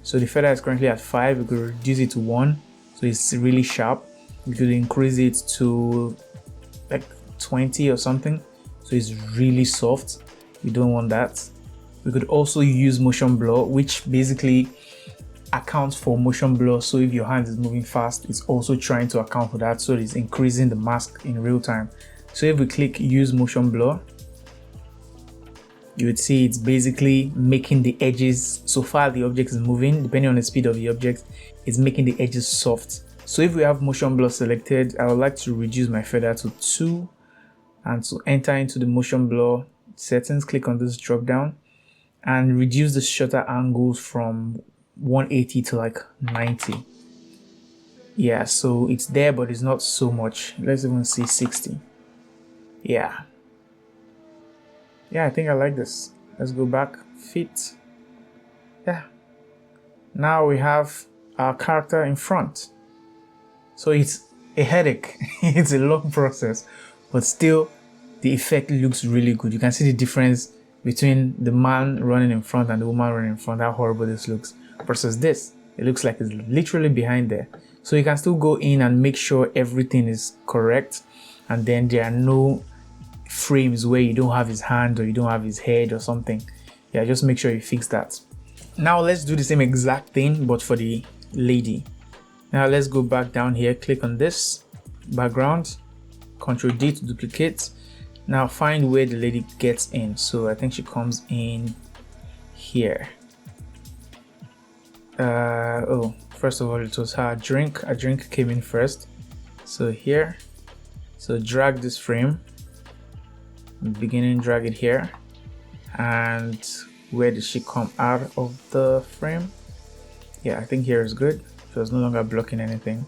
So the feather is currently at 5. We could reduce it to 1, so it's really sharp. We could increase it to like 20 or something, so it's really soft. We don't want that. We could also use motion blur, which basically accounts for motion blur. So if your hand is moving fast, it's also trying to account for that, so it's increasing the mask in real time. So if we click use motion blur, you would see it's basically making the edges, so far the object is moving, depending on the speed of the object, it's making the edges soft. So if we have motion blur selected, I would like to reduce my feather to 2, and to enter into the motion blur settings, click on this drop down and reduce the shutter angles from 180 to like 90. Yeah, so it's there, but it's not so much. Let's even see 60. Yeah, I think I like this. Let's go back, fit. Yeah, now we have our character in front. So it's a headache. It's a long process, but still the effect looks really good. You can see the difference between the man running in front and the woman running in front, how horrible this looks, versus this. It looks like it's literally behind there. So you can still go in and make sure everything is correct, and then there are no frames where you don't have his hand or you don't have his head or something. Yeah, just make sure you fix that. Now let's do the same exact thing but for the lady. Now let's go back down here, click on this background, Ctrl D to duplicate. Now find where the lady gets in. So I think she comes in here. Oh, first of all, it was her drink. A drink came in first. So here, so drag this frame, beginning, drag it here. And where did she come out of the frame? Yeah, I think here is good. She was no longer blocking anything.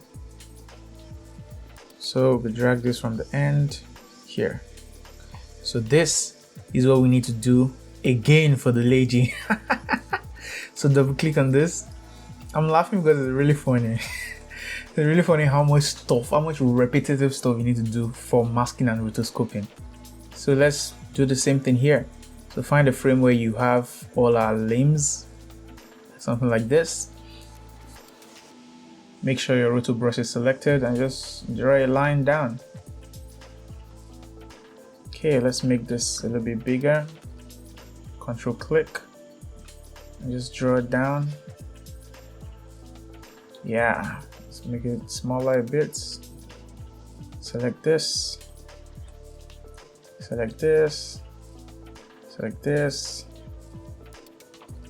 So we drag this from the end here. So this is what we need to do again for the lady. So double click on this. I'm laughing because it's really funny. It's really funny how much repetitive stuff you need to do for masking and rotoscoping. So let's do the same thing here. So find a frame where you have all our limbs, something like this. Make sure your roto brush is selected and just draw a line down. Okay, let's make this a little bit bigger. Control click and just draw it down. Yeah, let's make it smaller a bit. Select this. Select this. Select this.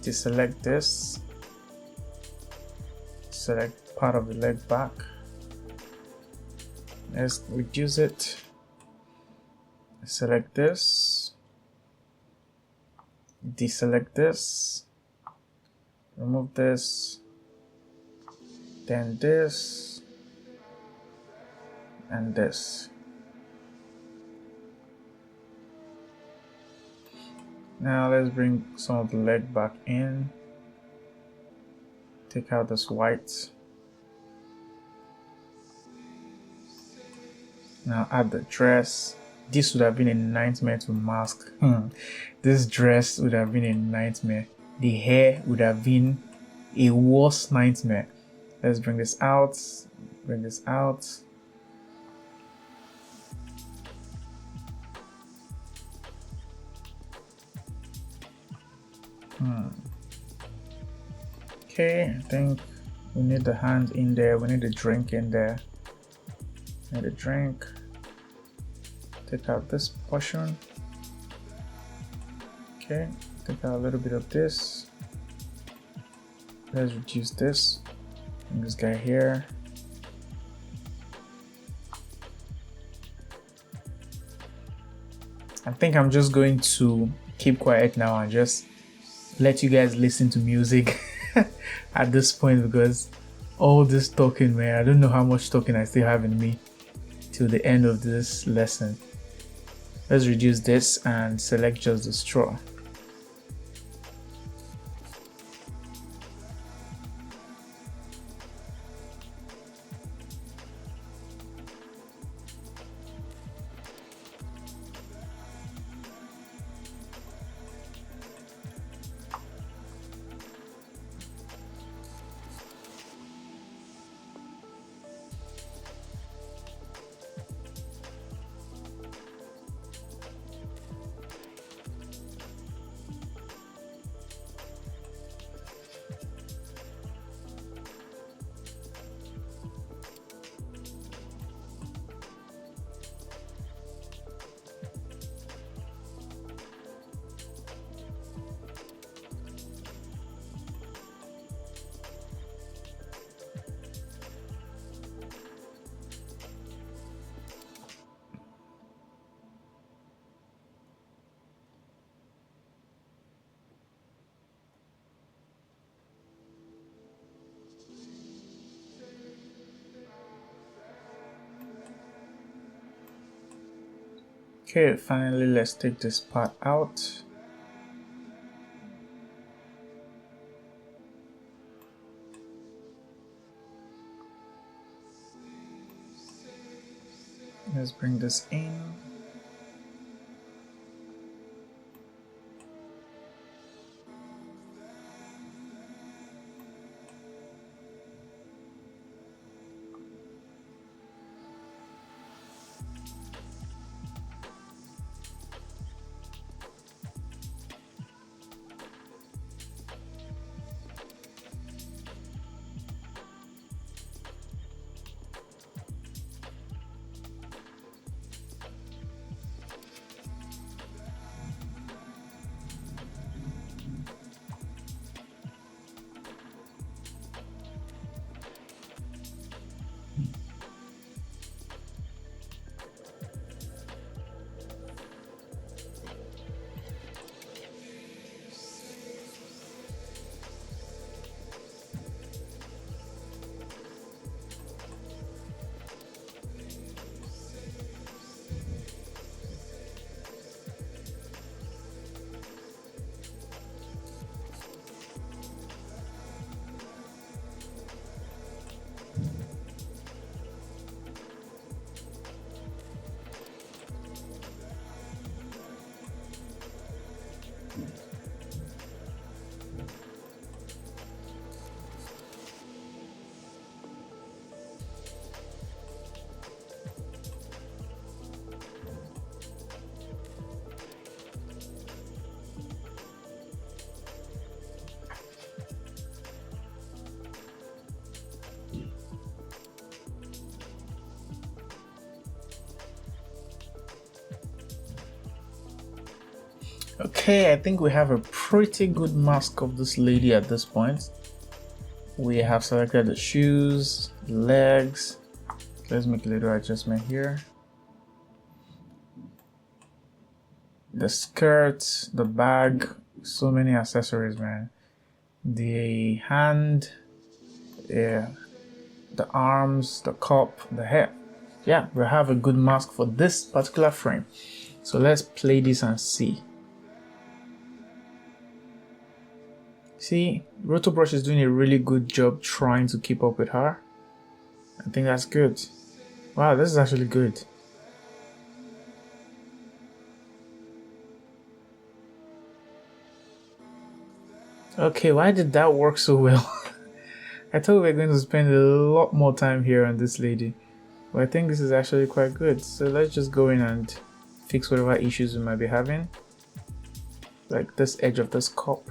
Deselect this. Select part of the leg back. Let's reduce it. Select this. Deselect this. Remove this. Then this. And this. Now let's bring some of the leg back in. Take out this white. Now add the dress. This would have been a nightmare to mask. This dress would have been a nightmare. The hair would have been a worse nightmare. Let's bring this out. Bring this out. Okay, I think we need the hand in there. We need the drink in there. Need a drink. Take out this portion. Okay, take out a little bit of this. Let's reduce this. Bring this guy here. I think I'm just going to keep quiet now and just let you guys listen to music at this point, because all this talking, man, I don't know how much talking I still have in me till the end of this lesson. Let's reduce this and select just the straw. Okay, finally let's take this part out. Let's bring this in. Okay, I think we have a pretty good mask of this lady at this point. We have selected the shoes, legs. Let's make a little adjustment here. The skirt, the bag, so many accessories, man. The hand, yeah, the arms, the cup, the hair. Yeah, we have a good mask for this particular frame. So let's play this and see. See, Rotobrush is doing a really good job trying to keep up with her. I think that's good. Wow, this is actually good. Okay, why did that work so well? I thought we were going to spend a lot more time here on this lady. But I think this is actually quite good. So let's just go in and fix whatever issues we might be having. Like this edge of this cup.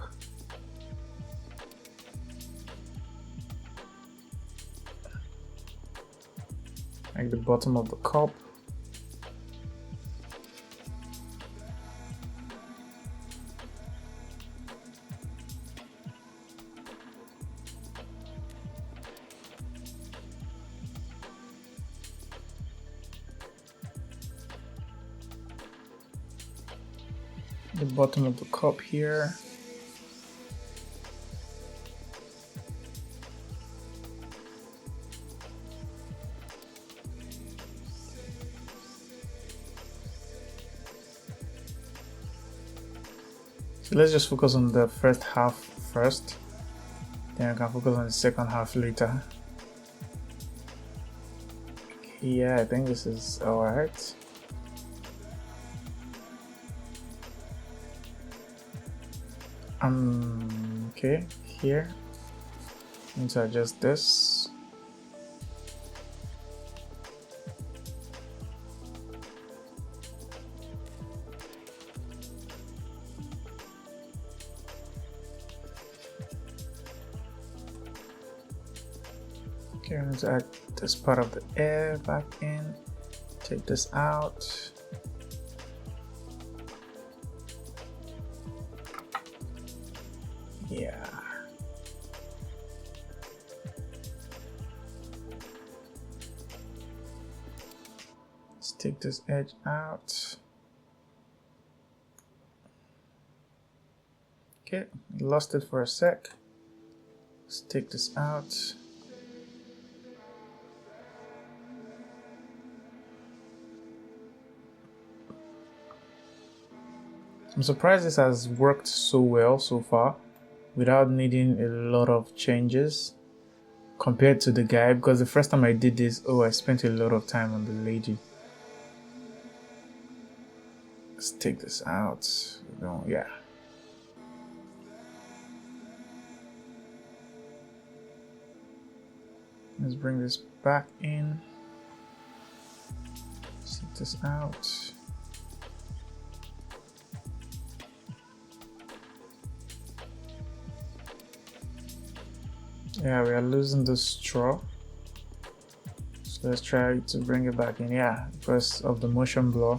Like the bottom of the cup. The bottom of the cup here. So let's just focus on the first half first, then I can focus on the second half later. Yeah, I think this is alright. Okay, here I need to adjust this. Okay, I need to add this part of the air back in. Take this out. Yeah. Let's take this edge out. Okay, lost it for a sec. Let's take this out. I'm surprised this has worked so well so far without needing a lot of changes compared to the guy, because the first time I did this, I spent a lot of time on the lady. Let's take this out. No, yeah. Let's bring this back in. Set this out. Yeah, we are losing the straw. So let's try to bring it back in. Yeah, because of the motion blur,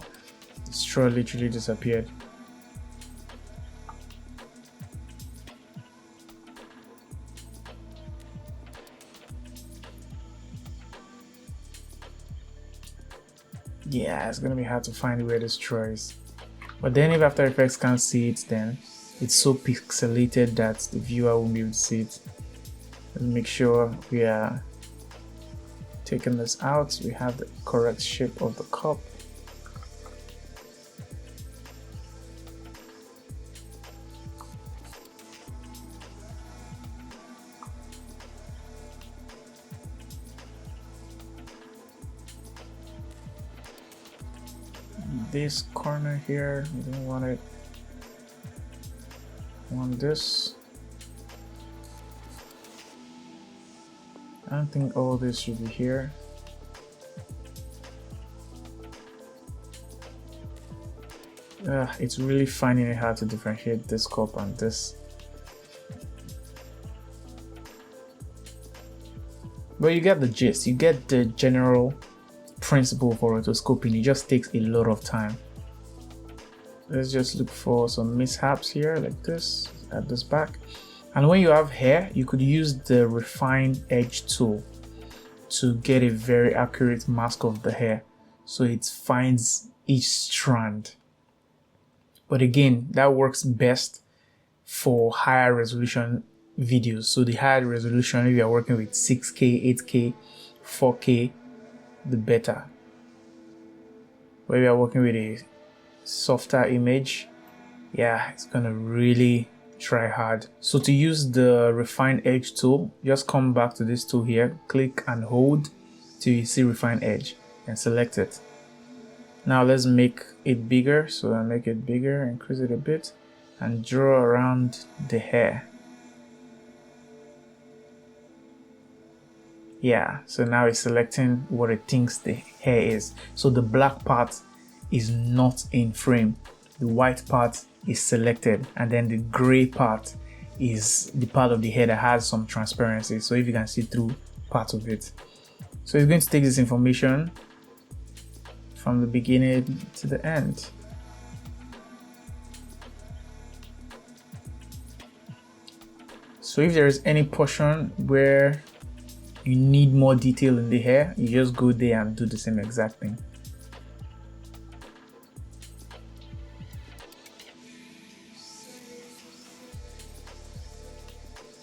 the straw literally disappeared. Yeah, it's gonna be hard to find where the straw is. But then if After Effects can't see it, then it's so pixelated that the viewer won't be able to see it. Let's make sure we are taking this out. We have the correct shape of the cup. This corner here, we don't want it. We want this. I don't think all this should be here. It's really finding it hard to differentiate this cup and this. But you get the gist, you get the general principle for rotoscoping. It just takes a lot of time. Let's just look for some mishaps here like this. Add this back. And when you have hair, you could use the refine edge tool to get a very accurate mask of the hair, so it finds each strand. But again, that works best for higher resolution videos. So the higher resolution, if you are working with 6K, 8K, 4K, the better. But if you are working with a softer image, yeah, it's gonna really try hard. So to use the refine edge tool, just come back to this tool here, click and hold till you see refine edge and select it. Now let's make it bigger. So I make it bigger, increase it a bit, and draw around the hair. Yeah, so now it's selecting what it thinks the hair is. So the black part is not in frame, the white part is selected, and then the gray part is the part of the hair that has some transparency, so if you can see through part of it. So it's going to take this information from the beginning to the end. So if there is any portion where you need more detail in the hair, you just go there and do the same exact thing.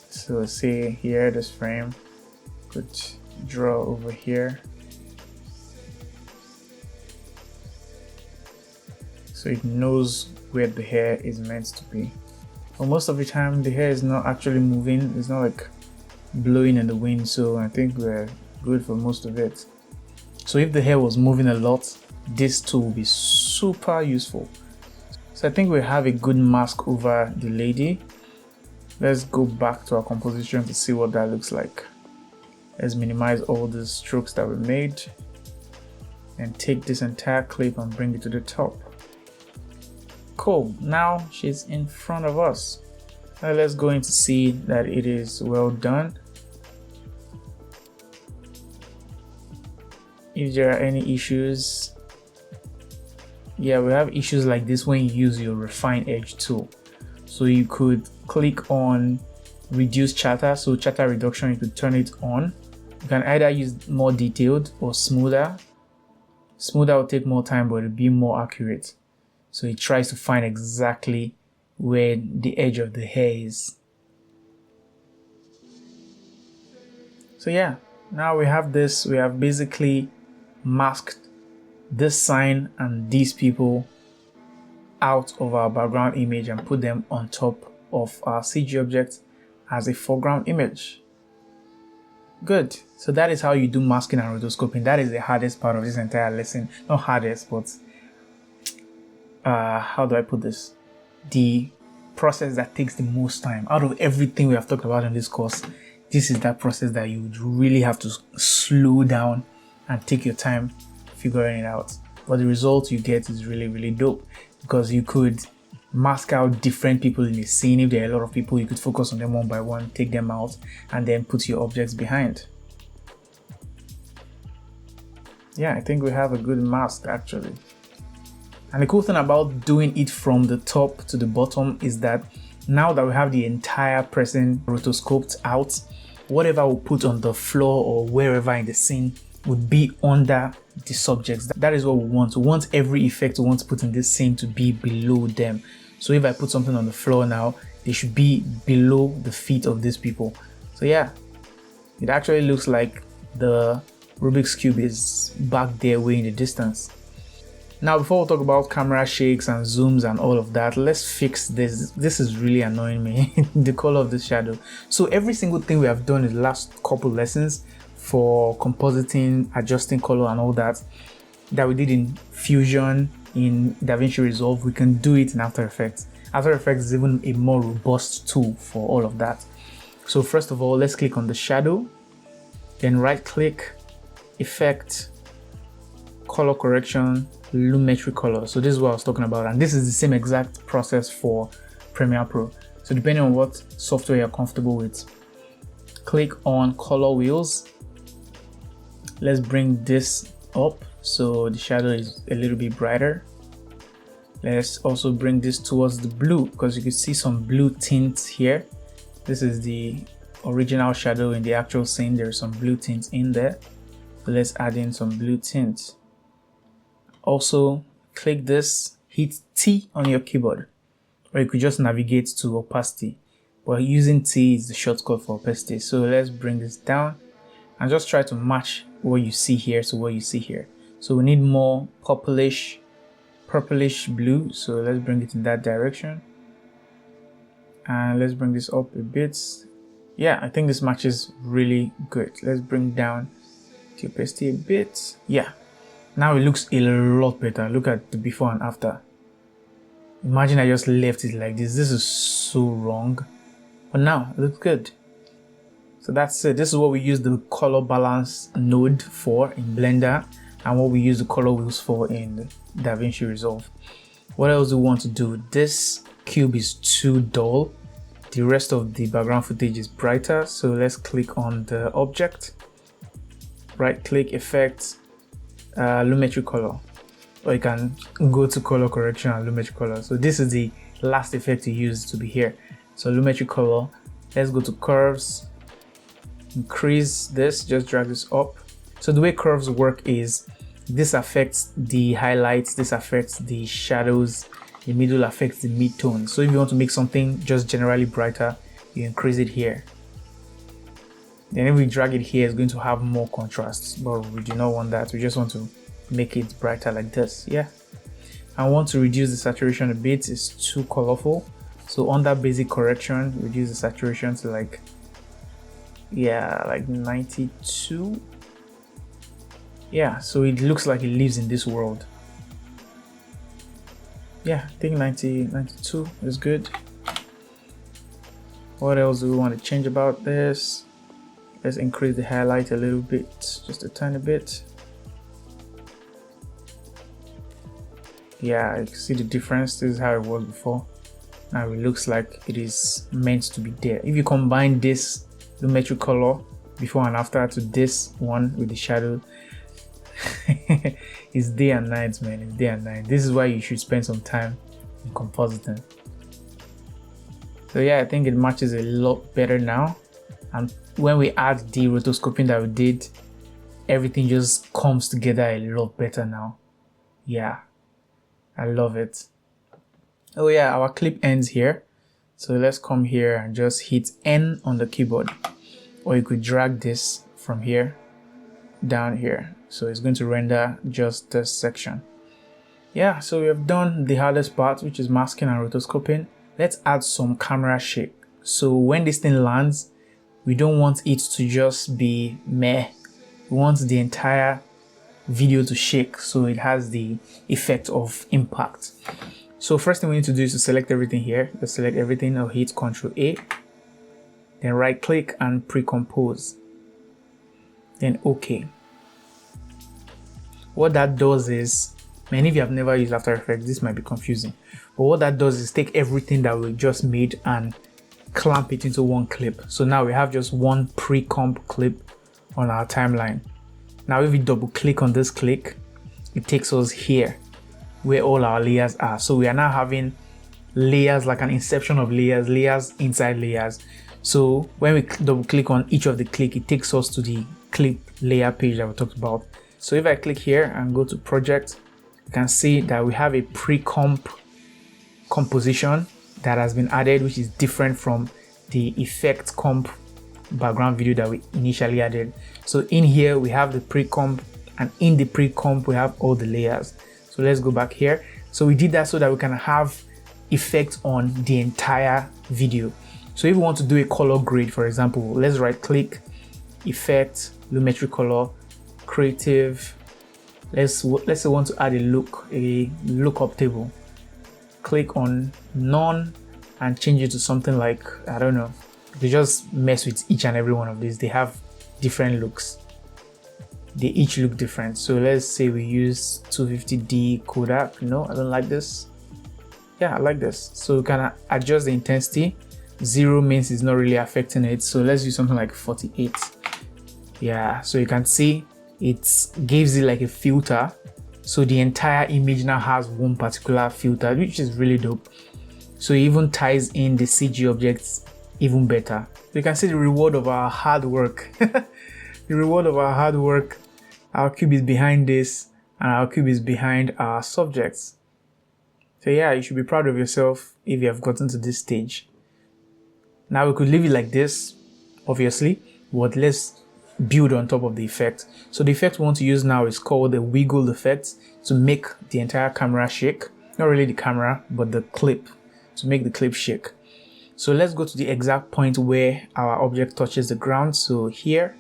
So say here, this frame, could draw over here. So it knows where the hair is meant to be. But most of the time the hair is not actually moving, it's not like blowing in the wind, so I think we're good for most of it. So if the hair was moving a lot, this tool will be super useful. So I think we have a good mask over the lady. Let's go back to our composition to see what that looks like. Let's minimize all the strokes that we made and take this entire clip and bring it to the top. Cool, now she's in front of us. Now let's go in to see that it is well done. If there are any issues, yeah, we have issues like this when you use your refine edge tool. So you could click on reduce chatter, so chatter reduction, you could turn it on. You can either use more detailed or smoother. Smoother will take more time, but it'll be more accurate. So it tries to find exactly where the edge of the hair is. So yeah, now we have this, we have basically masked this sign and these people out of our background image and put them on top of our CG object as a foreground image. Good. So that is how you do masking and rotoscoping. That is the hardest part of this entire lesson. Not hardest, but how do I put this? The process that takes the most time. Out of everything we have talked about in this course, this is that process that you would really have to slow down and take your time figuring it out. But the result you get is really, really dope, because you could mask out different people in the scene. If there are a lot of people, you could focus on them one by one, take them out, and then put your objects behind. Yeah, I think we have a good mask actually. And the cool thing about doing it from the top to the bottom is that now that we have the entire person rotoscoped out, whatever we put on the floor or wherever in the scene would be under the subjects. That is what we want. We want every effect we want to put in this scene to be below them. So if I put something on the floor now, they should be below the feet of these people. So yeah, it actually looks like the Rubik's Cube is back there way in the distance. Now, before we talk about camera shakes and zooms and all of that, let's fix this. This is really annoying me, the color of this shadow. So every single thing we have done in the last couple lessons for compositing, adjusting color and all that we did in Fusion, in DaVinci Resolve, we can do it in After Effects. After Effects is even a more robust tool for all of that. So first of all, let's click on the shadow, then right click, Effect, Color Correction, Lumetri Color. So this is what I was talking about, and this is the same exact process for Premiere Pro. So depending on what software you're comfortable with, click on Color Wheels. Let's bring this up so the shadow is a little bit brighter. Let's also bring this towards the blue, because you can see some blue tints here. This is the original shadow in the actual scene. There's some blue tints in there. So let's add in some blue tints. Also, click this, hit T on your keyboard, or you could just navigate to opacity, but using T is the shortcut for opacity. So let's bring this down and just try to match what you see here to what you see here. So we need more purplish blue, so let's bring it in that direction, and let's bring this up a bit. Yeah, I think this matches really good. Let's bring down the opacity a bit. Yeah, now it looks a lot better. Look at the before and after. Imagine I just left it like this. This is so wrong, but now it looks good. So that's it. This is what we use the color balance node for in Blender, and what we use the color wheels for in DaVinci Resolve. What else do we want to do? This cube is too dull. The rest of the background footage is brighter. So let's click on the object, right click, Effects, Lumetri Color, or you can go to Color Correction and Lumetri Color. So this is the last effect to use to be here. So Lumetri Color, let's go to Curves, increase this, just drag this up. So the way curves work is this affects the highlights, this affects the shadows, the middle affects the mid-tone. So if you want to make something just generally brighter, you increase it here. Then if we drag it here, it's going to have more contrast, but we do not want that. We just want to make it brighter like this. Yeah. I want to reduce the saturation a bit. It's too colorful. So under basic correction, reduce the saturation to like 92. Yeah, so it looks like it lives in this world. Yeah, I think 92 is good. What else do we want to change about this? Let's increase the highlight a little bit, just a tiny bit. Yeah, you can see the difference. This is how it was before. Now it looks like it is meant to be there. If you combine this Lumetri Color before and after to this one with the shadow, it's day and night, man. It's day and night. This is why you should spend some time in compositing. So yeah, I think it matches a lot better now. And when we add the rotoscoping that we did, everything just comes together a lot better now. Yeah, I love it. Oh yeah, our clip ends here. So let's come here and just hit N on the keyboard. Or you could drag this from here down here. So it's going to render just this section. Yeah, so we have done the hardest part, which is masking and rotoscoping. Let's add some camera shake. So when this thing lands, we don't want it to just be meh. We want the entire video to shake so it has the effect of impact. So first thing we need to do is to select everything here. Let's select everything. I'll hit Ctrl A, then right click and pre-compose, then OK. What that does is, many of you have never used After Effects, this might be confusing, but what that does is take everything that we just made and clamp it into one clip. So now we have just one pre-comp clip on our timeline. Now if we double click on this click, it takes us here where all our layers are. So we are now having layers, like an inception of layers, layers inside layers. So when we double click on each of the click, it takes us to the clip layer page that we talked about. So if I click here and go to project, you can see that we have a pre-comp composition that has been added, which is different from the effect comp background video that we initially added. So in here we have the pre-comp, and in the pre-comp we have all the layers. So let's go back here. So we did that so that we can have effect on the entire video. So if we want to do a color grade, for example, let's right click, effect, lumetri color, creative. Let's say we want to add a lookup table. Click on none and change it to something like, I don't know. They just mess with each and every one of these. They have different looks. They each look different. So let's say we use 250D Kodak. No, I don't like this. Yeah, I like this. So we can adjust the intensity. 0 means it's not really affecting it. So let's use something like 48. Yeah, so you can see it gives it like a filter. So the entire image now has one particular filter, which is really dope. So it even ties in the CG objects even better. You can see the reward of our hard work. The reward of our hard work. Our cube is behind this, and our cube is behind our subjects. So yeah, you should be proud of yourself if you have gotten to this stage. Now we could leave it like this, obviously, but let's build on top of the effect. So the effect we want to use now is called the wiggle effect, to make the entire camera shake. Not really the camera, but the clip, to make the clip shake. So let's go to the exact point where our object touches the ground. So here,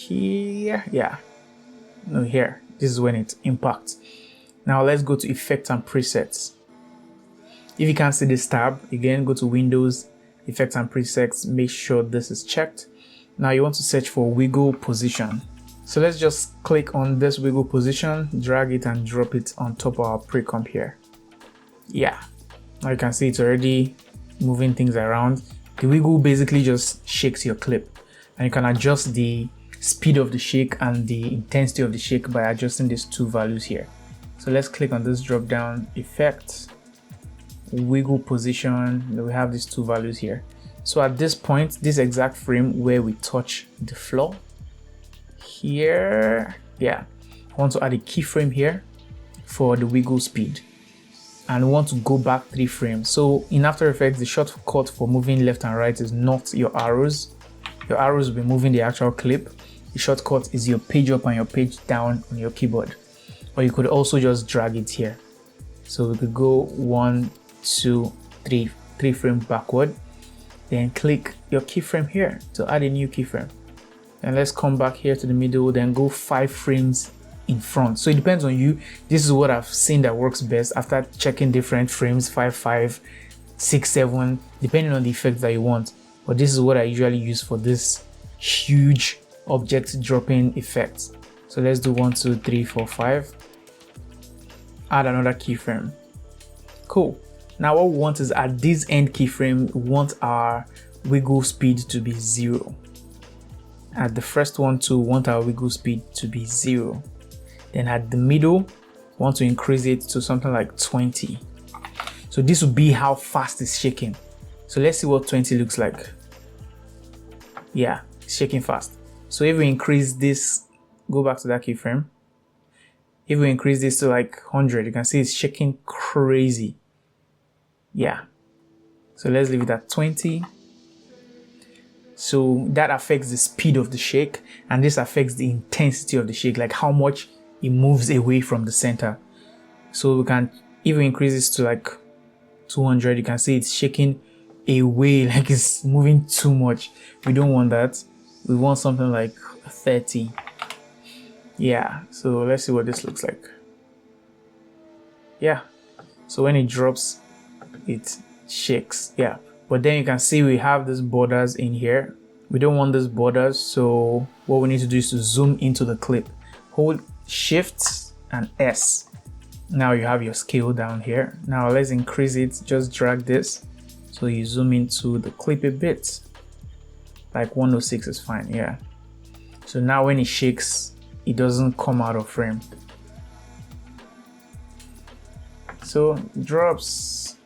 yeah, no, here, this is when it impacts. Now let's go to effects and presets. If you can't see this tab, again, go to Windows, effects and presets, make sure this is checked. Now you want to search for wiggle position. So let's just click on this wiggle position, drag it and drop it on top of our pre-comp here. Yeah, now you can see it's already moving things around. The wiggle basically just shakes your clip, and you can adjust the speed of the shake and the intensity of the shake by adjusting these two values here. So let's click on this drop down, effect, wiggle position. We have these two values here. So at this point, this exact frame where we touch the floor here, yeah, I want to add a keyframe here for the wiggle speed, and we want to go back 3 frames. So in After Effects, the shortcut for moving left and right is not your arrows. Your arrows will be moving the actual clip. The shortcut is your page up and your page down on your keyboard, or you could also just drag it here. So we could go 1, 2, 3 frames backward, then click your keyframe here to add a new keyframe. And let's come back here to the middle, then go 5 frames in front. So it depends on you. This is what I've seen that works best after checking different frames, 5, 5, 6, 7, depending on the effect that you want. But this is what I usually use for this huge object dropping effect. So let's do 1, 2, 3, 4, 5. Add another keyframe. Cool. Now what we want is at this end keyframe, we want our wiggle speed to be 0. At the first one too, we want our wiggle speed to be 0. Then at the middle, we want to increase it to something like 20. So this will be how fast it's shaking. So let's see what 20 looks like. Yeah, it's shaking fast. So if we increase this, go back to that keyframe. If we increase this to like 100, you can see it's shaking crazy. Yeah. So let's leave it at 20. So that affects the speed of the shake, and this affects the intensity of the shake, like how much it moves away from the center. So we can even increase this to like 200. You can see it's shaking away, like it's moving too much. We don't want that. We want something like 30. Yeah, so let's see what this looks like. Yeah, so when it drops, it shakes. Yeah, but then you can see we have these borders in here. We don't want these borders, so what we need to do is to zoom into the clip. Hold Shift and S. Now you have your scale down here. Now let's increase it. Just drag this so you zoom into the clip a bit. Like 106 is fine. Yeah, so now when it shakes, it doesn't come out of frame. So drops,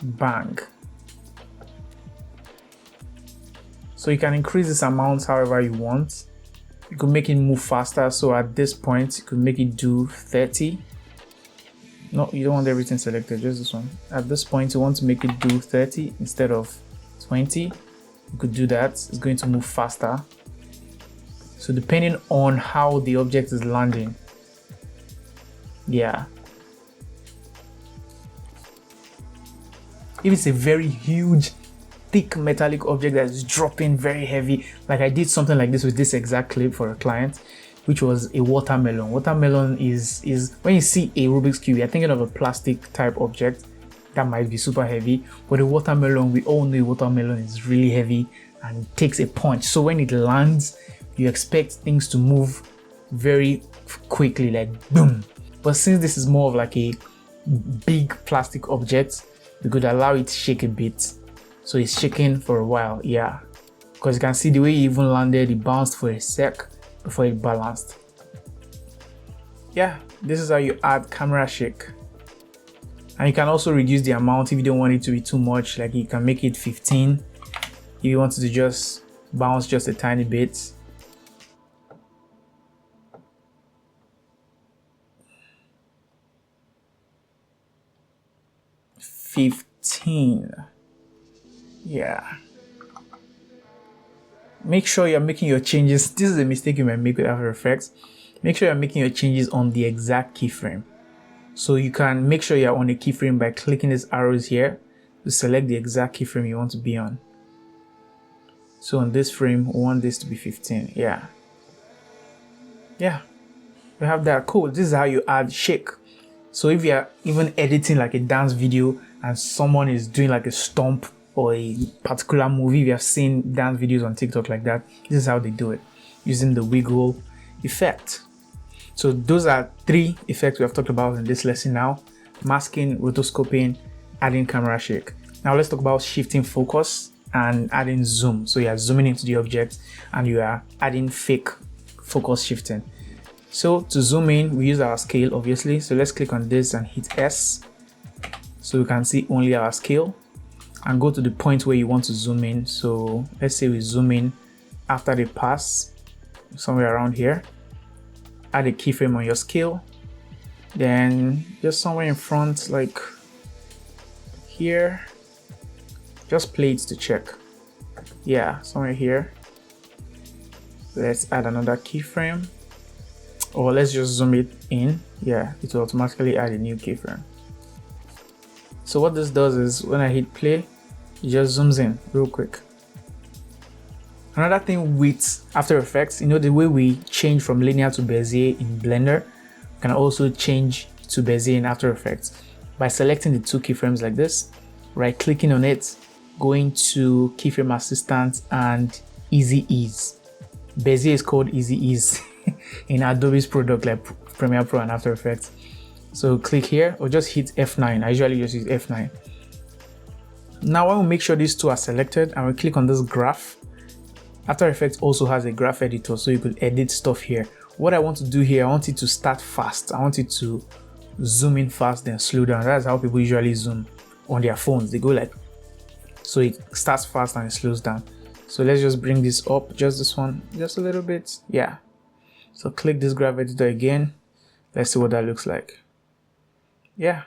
bang. So you can increase this amount however you want. You could make it move faster. So at this point, you could make it do 30. No, you don't want everything selected, just this one. At this point, you want to make it do 30 instead of 20. You could do that. It's going to move faster. So depending on how the object is landing. Yeah. If it's a very huge, thick metallic object that is dropping very heavy, like I did something like this with this exact clip for a client, which was a watermelon. Watermelon is when you see a Rubik's Cube, you're thinking of a plastic type object that might be super heavy, but a watermelon, we all know a watermelon is really heavy and it takes a punch. So when it lands, you expect things to move very quickly, like boom. But since this is more of like a big plastic object, we could allow it to shake a bit. So it's shaking for a while, yeah. Because you can see the way it even landed, it bounced for a sec before it balanced. Yeah, this is how you add camera shake. And you can also reduce the amount if you don't want it to be too much. Like you can make it 15 if you want to just bounce just a tiny bit. Yeah. Make sure you're making your changes. This is a mistake you might make with After Effects. Make sure you're making your changes on the exact keyframe. So you can make sure you're on a keyframe by clicking these arrows here to select the exact keyframe you want to be on. So on this frame, we want this to be 15. Yeah. We have that. Cool. This is how you add shake. So if you're even editing like a dance video and someone is doing like a stomp or a particular movie, we have seen dance videos on TikTok like that. This is how they do it, using the wiggle effect. So those are 3 effects we have talked about in this lesson now: masking, rotoscoping, adding camera shake. Now let's talk about shifting focus and adding zoom. So you are zooming into the object and you are adding fake focus shifting. So to zoom in, we use our scale, obviously. So let's click on this and hit S. So we can see only our scale, and go to the point where you want to zoom in. So let's say we zoom in after the pass, somewhere around here. Add a keyframe on your scale. Then just somewhere in front, like here. Just play it to check. Yeah, somewhere here. Let's add another keyframe. Or let's just zoom it in. Yeah, it will automatically add a new keyframe. So what this does is when I hit play, it just zooms in real quick. Another thing with After Effects, you know, the way we change from linear to Bezier in Blender, we can also change to Bezier in After Effects by selecting the 2 keyframes like this, right clicking on it, going to Keyframe Assistant and Easy Ease. Bezier is called Easy Ease in Adobe's product like Premiere Pro and After Effects. So click here or just hit F9. I usually just use F9. Now when we make sure these 2 are selected and we click on this graph, After Effects also has a graph editor, so you could edit stuff here. What I want to do here, I want it to start fast. I want it to zoom in fast, then slow down. That's how people usually zoom on their phones. They go like, so it starts fast and it slows down. So let's just bring this up, just this one, just a little bit. Yeah. So click this graph editor again. Let's see what that looks like. Yeah.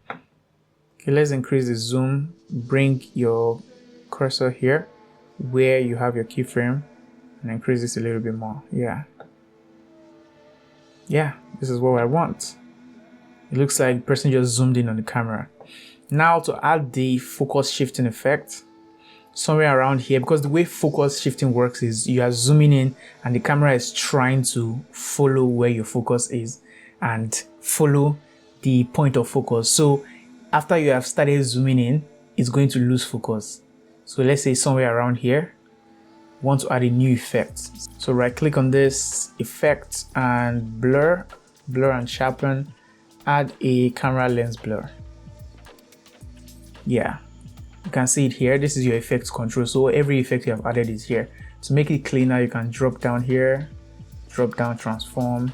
Okay, let's increase the zoom. Bring your cursor here where you have your keyframe and increase this a little bit more. Yeah. Yeah, this is what I want. It looks like the person just zoomed in on the camera. Now to add the focus shifting effect, somewhere around here, because the way focus shifting works is you are zooming in and the camera is trying to follow where your focus is and follow the point of focus. So after you have started zooming in, it's going to lose focus. So let's say somewhere around here, we want to add a new effect. So right click on this effect and blur and sharpen, add a camera lens blur. Yeah, you can see it here. This is your effects control. So every effect you have added is here. To make it cleaner, you can drop down here, drop down transform.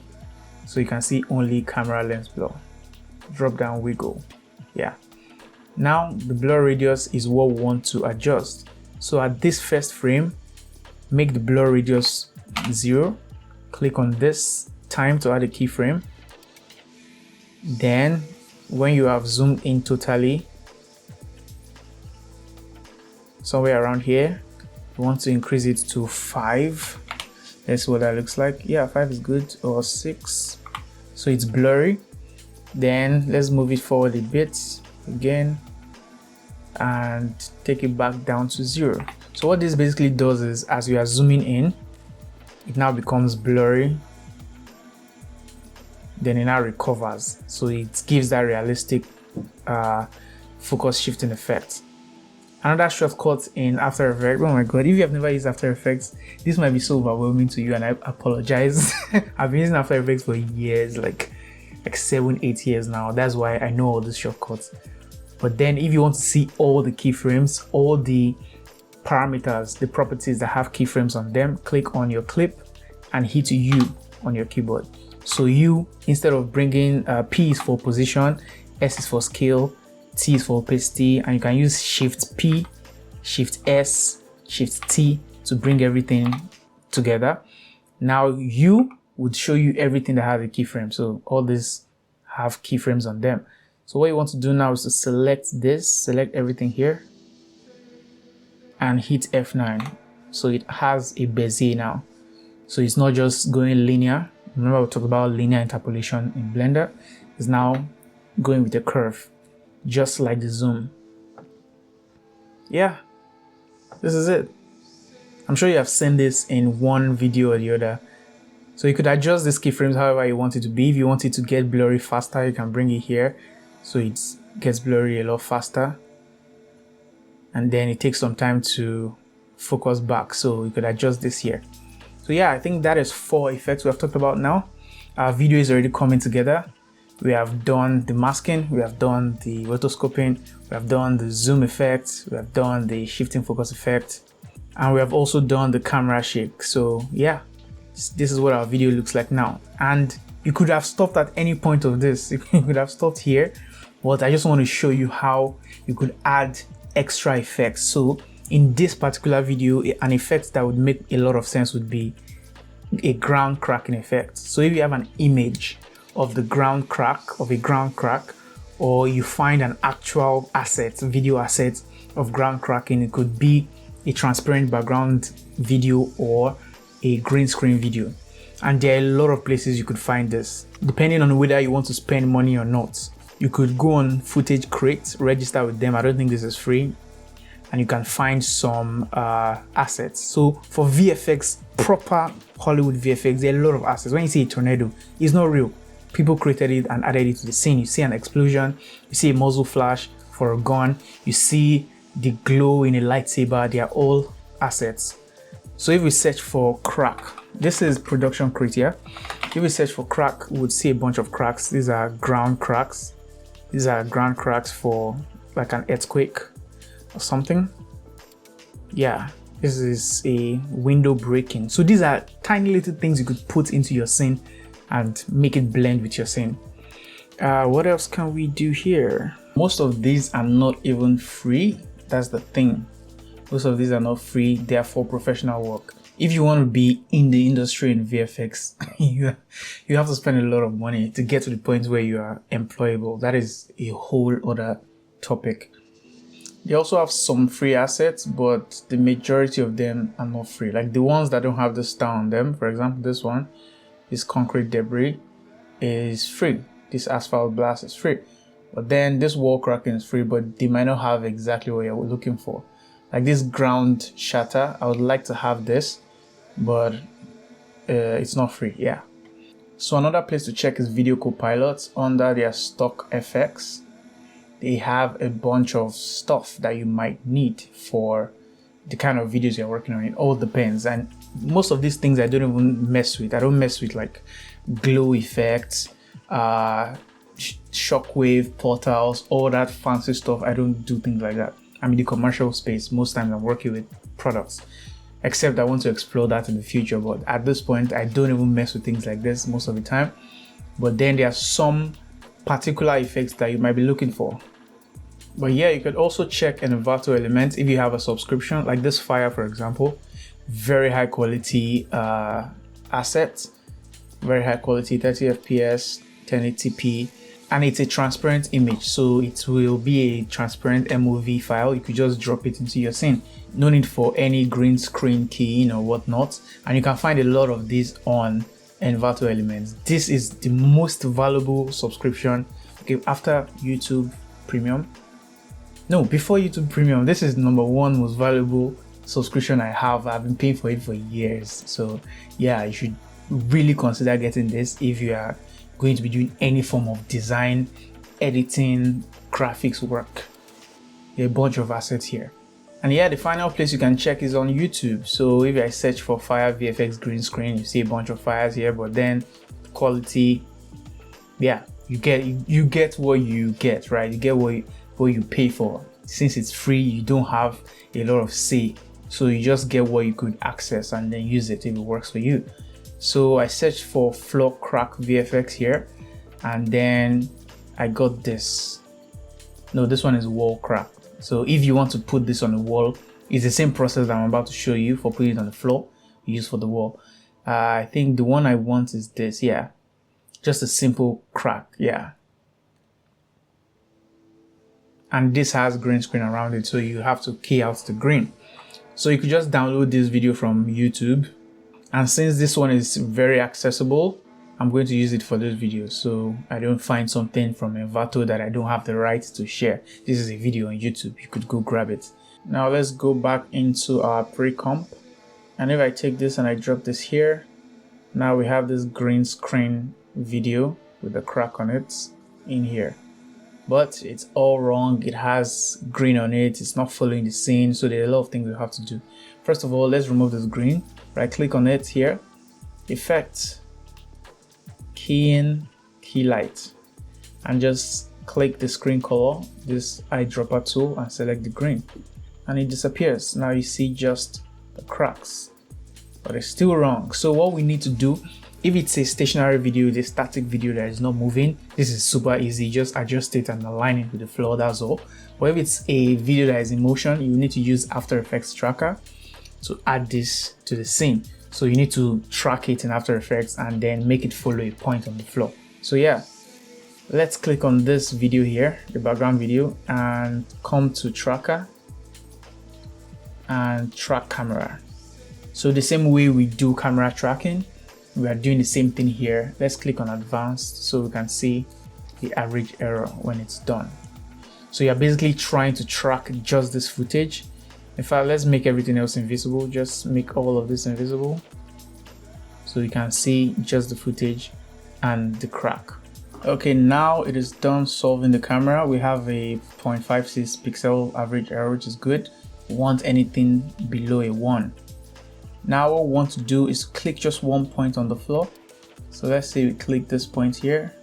So you can see only camera lens blur. Drop down wiggle. Yeah. Now the blur radius is what we want to adjust. So at this first frame, make the blur radius 0. Click on this time to add a keyframe. Then when you have zoomed in totally, somewhere around here, we want to increase it to 5. Let's see what that looks like. Yeah, 5 is good, or 6. So it's blurry. Then let's move it forward a bit again and take it back down to 0. So what this basically does is, as you are zooming in, it now becomes blurry. Then it now recovers. So it gives that realistic focus shifting effect. Another shortcut in After Effects. Oh my god, if you have never used After Effects, this might be so overwhelming to you, and I apologize. I've been using After Effects for years, like 7-8 years now. That's why I know all these shortcuts. But then if you want to see all the keyframes, all the parameters, the properties that have keyframes on them, click on your clip and hit U on your keyboard. So U, instead of bringing P is for position, S is for scale, T is for opacity, and you can use Shift P, Shift S, Shift T to bring everything together. Now U would show you everything that has a keyframe. So all these have keyframes on them. So what you want to do now is to select this, select everything here, and hit F9. So it has a bezier now. So it's not just going linear. Remember we talked about linear interpolation in Blender. It's now going with a curve, just like the zoom. Yeah, this is it. I'm sure you have seen this in one video or the other. So you could adjust these keyframes however you want it to be. If you want it to get blurry faster, you can bring it here so it gets blurry a lot faster, and then it takes some time to focus back, so you could adjust this here. So yeah, I think that is 4 effects we have talked about now. Our video is already coming together. We have done the masking, we have done the rotoscoping, we have done the zoom effect, we have done the shifting focus effect, and we have also done the camera shake. So yeah, this is what our video looks like now. And you could have stopped at any point of this. You could have stopped here, but I just want to show you how you could add extra effects. So in this particular video, an effect that would make a lot of sense would be a ground cracking effect. So if you have an image of the ground crack, of a ground crack, or you find an actual asset, video asset of ground cracking, it could be a transparent background video or a green screen video. And there are a lot of places you could find this, depending on whether you want to spend money or not. You could go on Footage Crate, register with them. I don't think this is free, and you can find some assets. So for VFX, proper Hollywood VFX, there are a lot of assets. When you see a tornado, it's not real. People created it and added it to the scene. You see an explosion, you see a muzzle flash for a gun, you see the glow in a lightsaber. They are all assets. So if we search for crack, this is production crate here. If we search for crack, we would see a bunch of cracks. These are ground cracks. These are ground cracks for like an earthquake or something. Yeah, this is a window breaking. So these are tiny little things you could put into your scene and make it blend with your scene. What else can we do here? Most of these are not even free. That's the thing. Most of these are not free. They are for professional work. If you want to be in the industry in VFX, you have to spend a lot of money to get to the point where you are employable. That is a whole other topic. They also have some free assets, but the majority of them are not free. Like the ones that don't have the star on them, for example, this one is concrete debris. is free. This asphalt blast is free. But then this wall cracking is free, but they might not have exactly what you're looking for. Like this ground shatter, I would like to have this, but it's not free. Yeah. So another place to check is Video Copilot. Under their stock effects, they have a bunch of stuff that you might need for the kind of videos you're working on. It all depends. And most of these things I don't even mess with. I don't mess with like glow effects, shockwave, portals, all that fancy stuff. I don't do things like that. I'm in the commercial space. Most times I'm working with products, except I want to explore that in the future. But at this point, I don't even mess with things like this most of the time. But then there are some particular effects that you might be looking for. But yeah, you could also check an Envato element if you have a subscription, like this fire, for example. Very high quality asset, very high quality, 30 FPS, 1080p, and it's a transparent image, so it will be a transparent MOV file. You could just drop it into your scene. No need for any green screen keying or whatnot, and you can find a lot of these on Envato elements. This is the most valuable subscription. Okay, after YouTube Premium. No, before YouTube Premium, this is number one most valuable subscription I have. I've been paying for it for years. So yeah, you should really consider getting this if you are going to be doing any form of design, editing, graphics work. There are a bunch of assets here. And yeah, the final place you can check is on YouTube. So if I search for Fire VFX green screen, you see a bunch of fires here, but then quality, yeah, you get what you get, right? You get what you pay for. Since it's free, you don't have a lot of say. So you just get what you could access and then use it if it works for you. So I searched for floor crack VFX here, and then I got this. No, this one is wall crack. So if you want to put this on the wall, it's the same process that I'm about to show you for putting it on the floor, you use for the wall. I think the one I want is this, yeah. Just a simple crack, yeah. And this has green screen around it, so you have to key out the green. So you could just download this video from YouTube. And since this one is very accessible, I'm going to use it for this video, so I don't find something from Envato that I don't have the right to share. This is a video on YouTube, you could go grab it. Now let's go back into our pre-comp. And if I take this and I drop this here, now we have this green screen video with the crack on it in here. But it's all wrong. It has green on it. It's not following the scene. So there are a lot of things we have to do. First of all, let's remove this green. Right click on it here. Effect. Key in, key light. And just click the screen color, this eyedropper tool, and select the green. And it disappears. Now you see just the cracks. But it's still wrong. So what we need to do, if it's a stationary video, a static video that is not moving, this is super easy. Just adjust it and align it with the floor, that's all. But if it's a video that is in motion, you need to use After Effects Tracker to add this to the scene. So you need to track it in After Effects and then make it follow a point on the floor. So yeah, let's click on this video here, the background video, and come to Tracker and Track Camera. So the same way we do camera tracking, we are doing the same thing here. Let's click on Advanced so we can see the average error when it's done. So you're basically trying to track just this footage. In fact, let's make everything else invisible. Just make all of this invisible so you can see just the footage and the crack. Okay, now it is done solving the camera. We have a 0.56 pixel average error, which is good. We want anything below a 1. Now what we want to do is click just one point on the floor. So let's say we click this point here.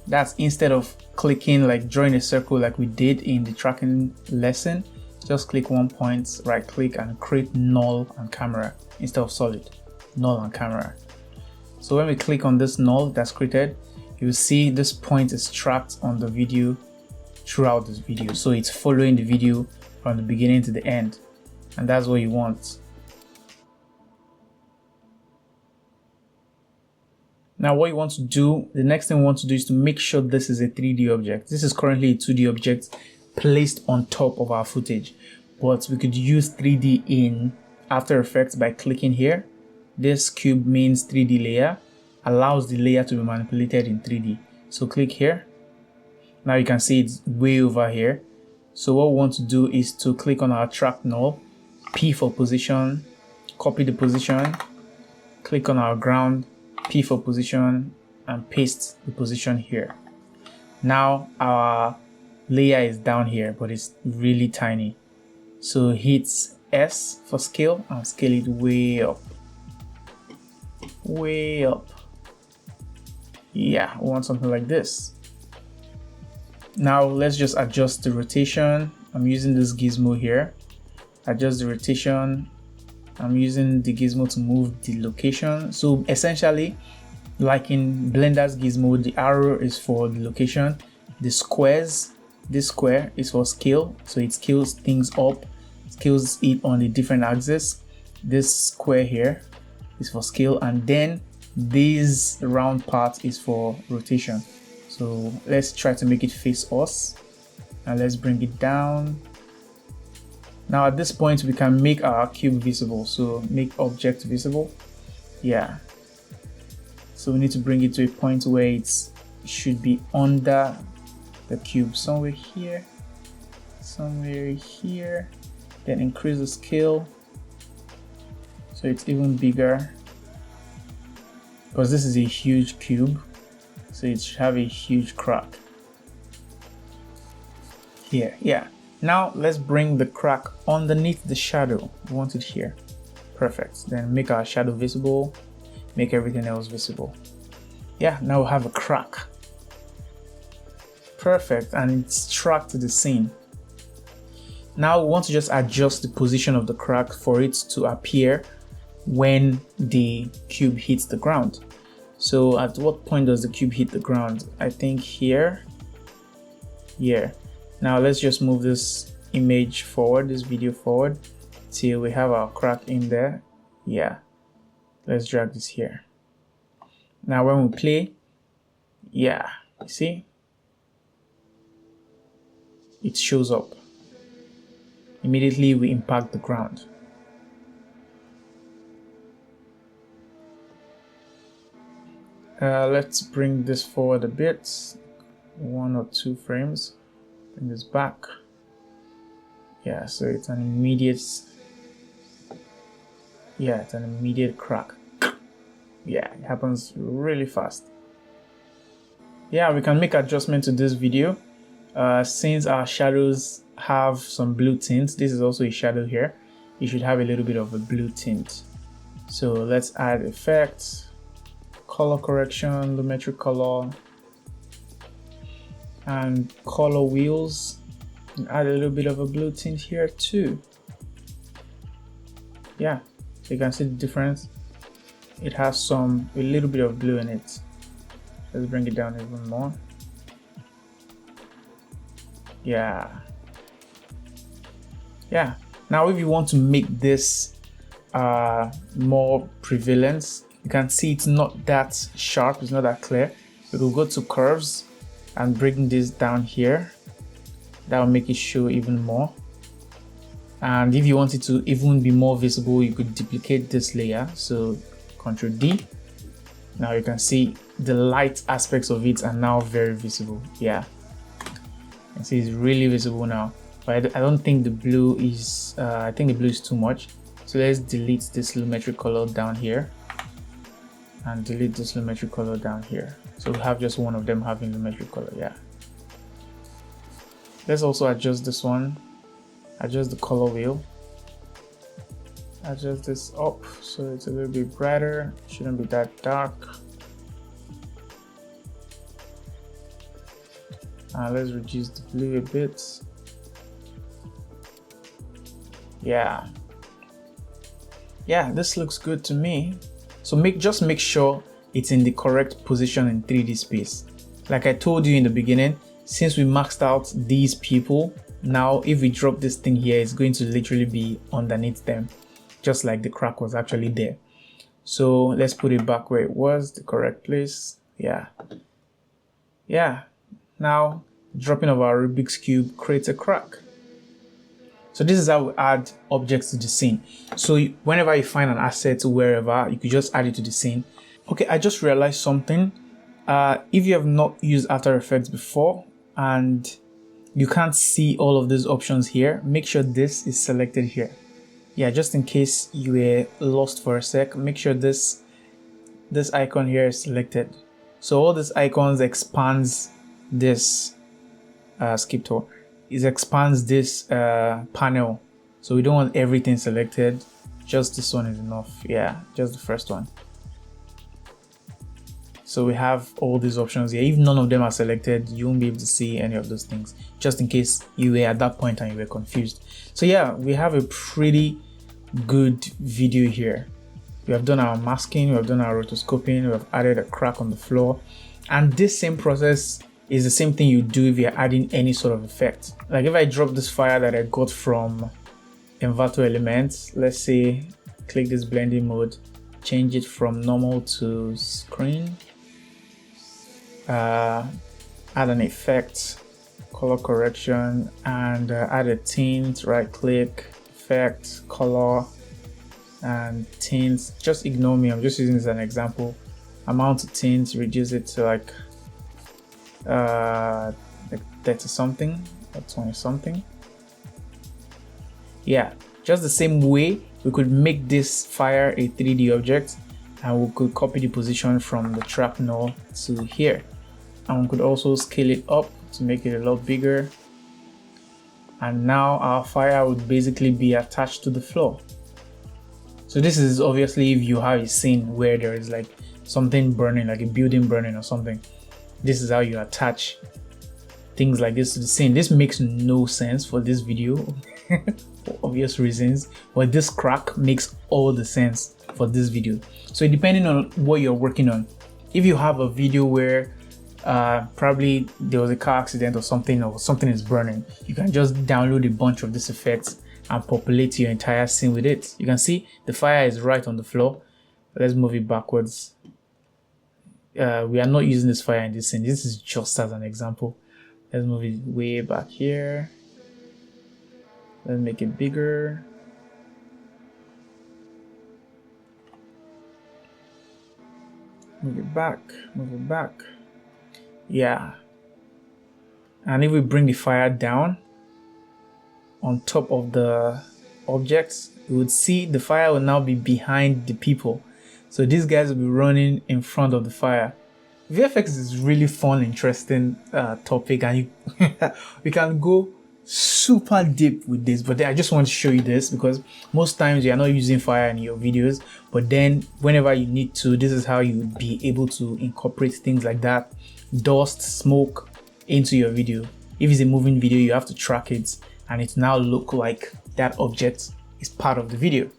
That's instead of clicking, like drawing a circle like we did in the tracking lesson, just click one point, right click, and create null on camera instead of solid. Null on camera. So when we click on this null that's created, you'll see this point is tracked on the video throughout this video. So it's following the video from the beginning to the end. And that's what you want. Now what you want to do, the next thing we want to do is to make sure this is a 3D object. This is currently a 2D object placed on top of our footage, but we could use 3D in After Effects by clicking here. This cube means 3D layer, allows the layer to be manipulated in 3D. So click here. Now you can see it's way over here. So what we want to do is to click on our track null, P for position, copy the position, click on our ground, P for position, and paste the position here. Now our layer is down here, but it's really tiny. So hit S for scale and scale it way up. Way up. Yeah, we want something like this. Now let's just adjust the rotation. I'm using this gizmo here. Adjust the rotation. I'm using the gizmo to move the location. So essentially, like in Blender's gizmo, the arrow is for the location. The squares, this square is for scale. So it scales things up, scales it on a different axis. This square here is for scale, and then this round part is for rotation. So let's try to make it face us, and let's bring it down. Now at this point we can make our cube visible. So make object visible. Yeah. So we need to bring it to a point where it should be under the cube, somewhere here, somewhere here. Then increase the scale so it's even bigger, because this is a huge cube, so it should have a huge crack here. Yeah. Now let's bring the crack underneath the shadow. We want it here. Perfect. Then make our shadow visible, make everything else visible. Yeah, now we have a crack. Perfect, and it's tracked to the scene. Now we want to just adjust the position of the crack for it to appear when the cube hits the ground. So at what point does the cube hit the ground? I think here. Here. Now let's just move this image forward, this video forward, till we have our crack in there. Yeah. Let's drag this here. Now when we play, yeah, you see? It shows up. Immediately we impact the ground. Let's bring this forward a bit, 1 or 2 frames. Bring this back. Yeah, so it's an immediate, yeah, it's an immediate crack. Yeah, it happens really fast. Yeah, we can make adjustment to this video. Since our shadows have some blue tint, this is also a shadow here, you should have a little bit of a blue tint. So let's add effects, color correction, lumetric color, and color wheels, and add a little bit of a blue tint here too. Yeah, so you can see the difference. It has a little bit of blue in it. Let's bring it down even more. Yeah. Yeah. Now if you want to make this more prevalent, you can see it's not that sharp, it's not that clear. We will go to curves and bring this down here. That will make it show even more. And if you want it to even be more visible, you could duplicate this layer. So Ctrl D. Now you can see the light aspects of it are now very visible. Yeah. You can see it's really visible now. But I don't think the blue is, I think the blue is too much. So let's delete this lumetric color down here. And delete this lumetric color down here. So we have just one of them having lumetric color, yeah. Let's also adjust this one. Adjust the color wheel. Adjust this up so it's a little bit brighter. Shouldn't be that dark. Let's reduce the blue a bit. Yeah. Yeah, this looks good to me. So just make sure it's in the correct position in 3D space. Like I told you in the beginning, since we maxed out these people, now if we drop this thing here, it's going to literally be underneath them, just like the crack was actually there. So let's put it back where it was, the correct place. Yeah. Yeah. Now, dropping of our Rubik's Cube creates a crack. So this is how we add objects to the scene. So whenever you find an asset wherever, you could just add it to the scene. Okay, I just realized something. If you have not used After Effects before and you can't see all of these options here, make sure this is selected here. Yeah, just in case you were lost for a sec, make sure this icon here is selected. So all these icons expands this skip tool. It expands this panel. So we don't want everything selected. Just this one is enough. Yeah, just the first one. So we have all these options here. If none of them are selected, you won't be able to see any of those things, just in case you were at that point and you were confused. So yeah, we have a pretty good video here. We have done our masking, we have done our rotoscoping, we have added a crack on the floor. And this same process is the same thing you do if you're adding any sort of effect. Like if I drop this fire that I got from Envato Elements, let's say, click this blending mode, change it from normal to screen, add an effect, color correction, and add a tint, right click, effect, color, and tints. Just ignore me, I'm just using this as an example. Amount of tints, reduce it to like 30 something or 20 something. Yeah, just the same way we could make this fire a 3D object, and we could copy the position from the trap null to here, and we could also scale it up to make it a lot bigger. And now our fire would basically be attached to the floor. So this is obviously if you have a scene where there is like something burning, like a building burning or something. This is how you attach things like this to the scene. This makes no sense for this video for obvious reasons, but this crack makes all the sense for this video. So depending on what you're working on, if you have a video where probably there was a car accident or something is burning, you can just download a bunch of these effects and populate your entire scene with it. You can see the fire is right on the floor. Let's move it backwards. We are not using this fire in this scene. This is just as an example. Let's move it way back here. Let's make it bigger. Move it back, move it back. Yeah. And if we bring the fire down on top of the objects, we would see the fire will now be behind the people. So these guys will be running in front of the fire. VFX is really fun, interesting topic, and we can go super deep with this, but I just want to show you this because most times you are not using fire in your videos, but then whenever you need to, this is how you would be able to incorporate things like that, dust, smoke, into your video. If it's a moving video, you have to track it and it now look like that object is part of the video.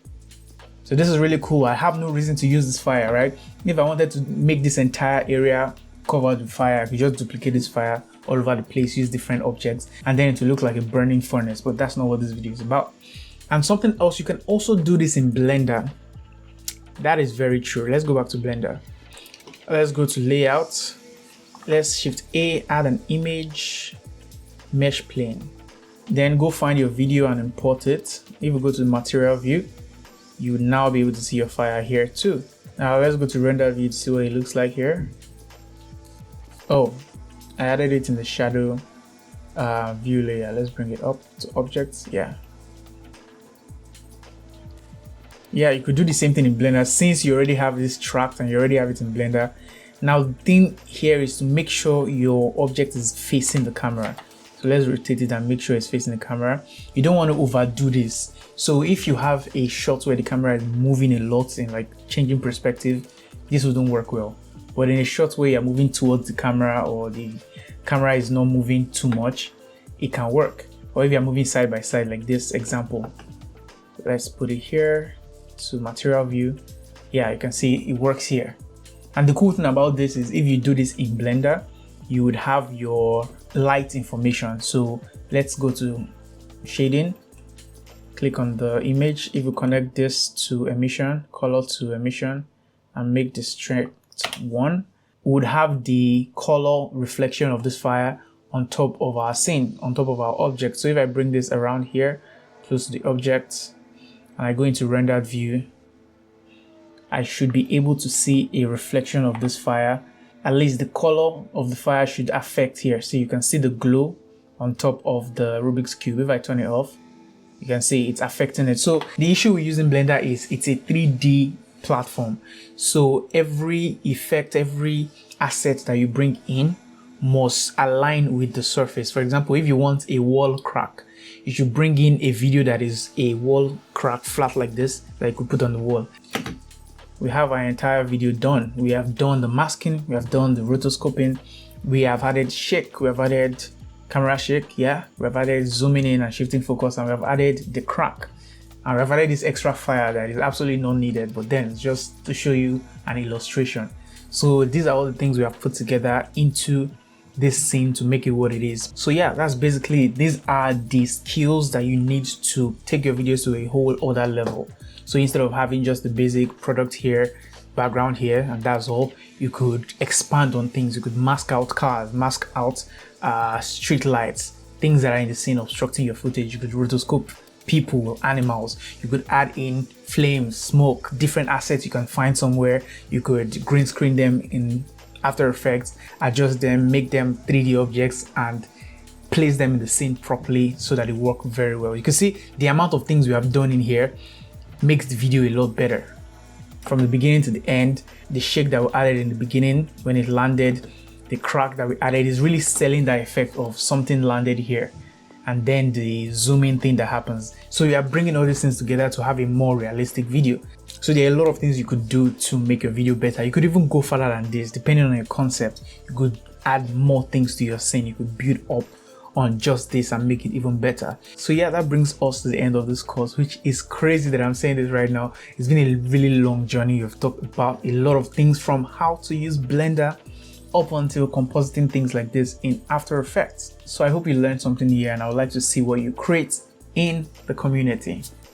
So this is really cool. I have no reason to use this fire, right? If I wanted to make this entire area covered with fire, I could just duplicate this fire all over the place, use different objects, and then it will look like a burning furnace, but that's not what this video is about. And something else, you can also do this in Blender. That is very true. Let's go back to Blender. Let's go to layout. Let's Shift A, add an image, mesh plane. Then go find your video and import it. If we go to the material view, you will now be able to see your fire here too. Now let's go to render view to see what it looks like here. Oh, I added it in the shadow view layer. Let's bring it up to objects. Yeah, you could do the same thing in Blender since you already have this tracked and you already have it in Blender. Now the thing here is to make sure your object is facing the camera. So let's rotate it and make sure it's facing the camera. You don't want to overdo this. So if you have a shot where the camera is moving a lot and like changing perspective, this wouldn't work well. But in a shot where you're moving towards the camera or the camera is not moving too much, it can work. Or if you're moving side by side like this example, let's put it here to material view. Yeah, you can see it works here. And the cool thing about this is if you do this in Blender, you would have your light information. So let's go to shading, click on the image. If you connect this to emission, color to emission, and make the strength 1, we would have the color reflection of this fire on top of our scene, on top of our object. So if I bring this around here, close to the object, and I go into rendered view, I should be able to see a reflection of this fire. At least the color of the fire should affect here. So you can see the glow on top of the Rubik's Cube. If I turn it off, you can see it's affecting it. So the issue with using Blender is it's a 3D platform. So every effect, every asset that you bring in must align with the surface. For example, if you want a wall crack, you should bring in a video that is a wall crack flat like this that you could put on the wall. We have our entire video done. We have done the masking, we have done the rotoscoping, we have added shake, we have added camera shake, yeah, we have added zooming in and shifting focus, and we have added the crack, and we have added this extra fire that is absolutely not needed, but then it's just to show you an illustration. So these are all the things we have put together into this scene to make it what it is. So yeah, that's basically it. These are the skills that you need to take your videos to a whole other level. So instead of having just the basic product here, background here, and that's all, you could expand on things. You could mask out cars, mask out street lights, things that are in the scene obstructing your footage. You could rotoscope people, animals. You could add in flames, smoke, different assets you can find somewhere. You could green screen them in After Effects, adjust them, make them 3D objects, and place them in the scene properly so that they work very well. You can see the amount of things we have done in here makes the video a lot better. From the beginning to the end, the shake that we added in the beginning when it landed, the crack that we added is really selling the effect of something landed here, and then the zooming thing that happens. So we are bringing all these things together to have a more realistic video. So there are a lot of things you could do to make your video better. You could even go further than this, depending on your concept. You could add more things to your scene. You could build up on just this and make it even better. So yeah, that brings us to the end of this course, which is crazy that I'm saying this right now. It's been a really long journey. We've talked about a lot of things, from how to use Blender up until compositing things like this in After Effects. So I hope you learned something here, and I would like to see what you create in the community.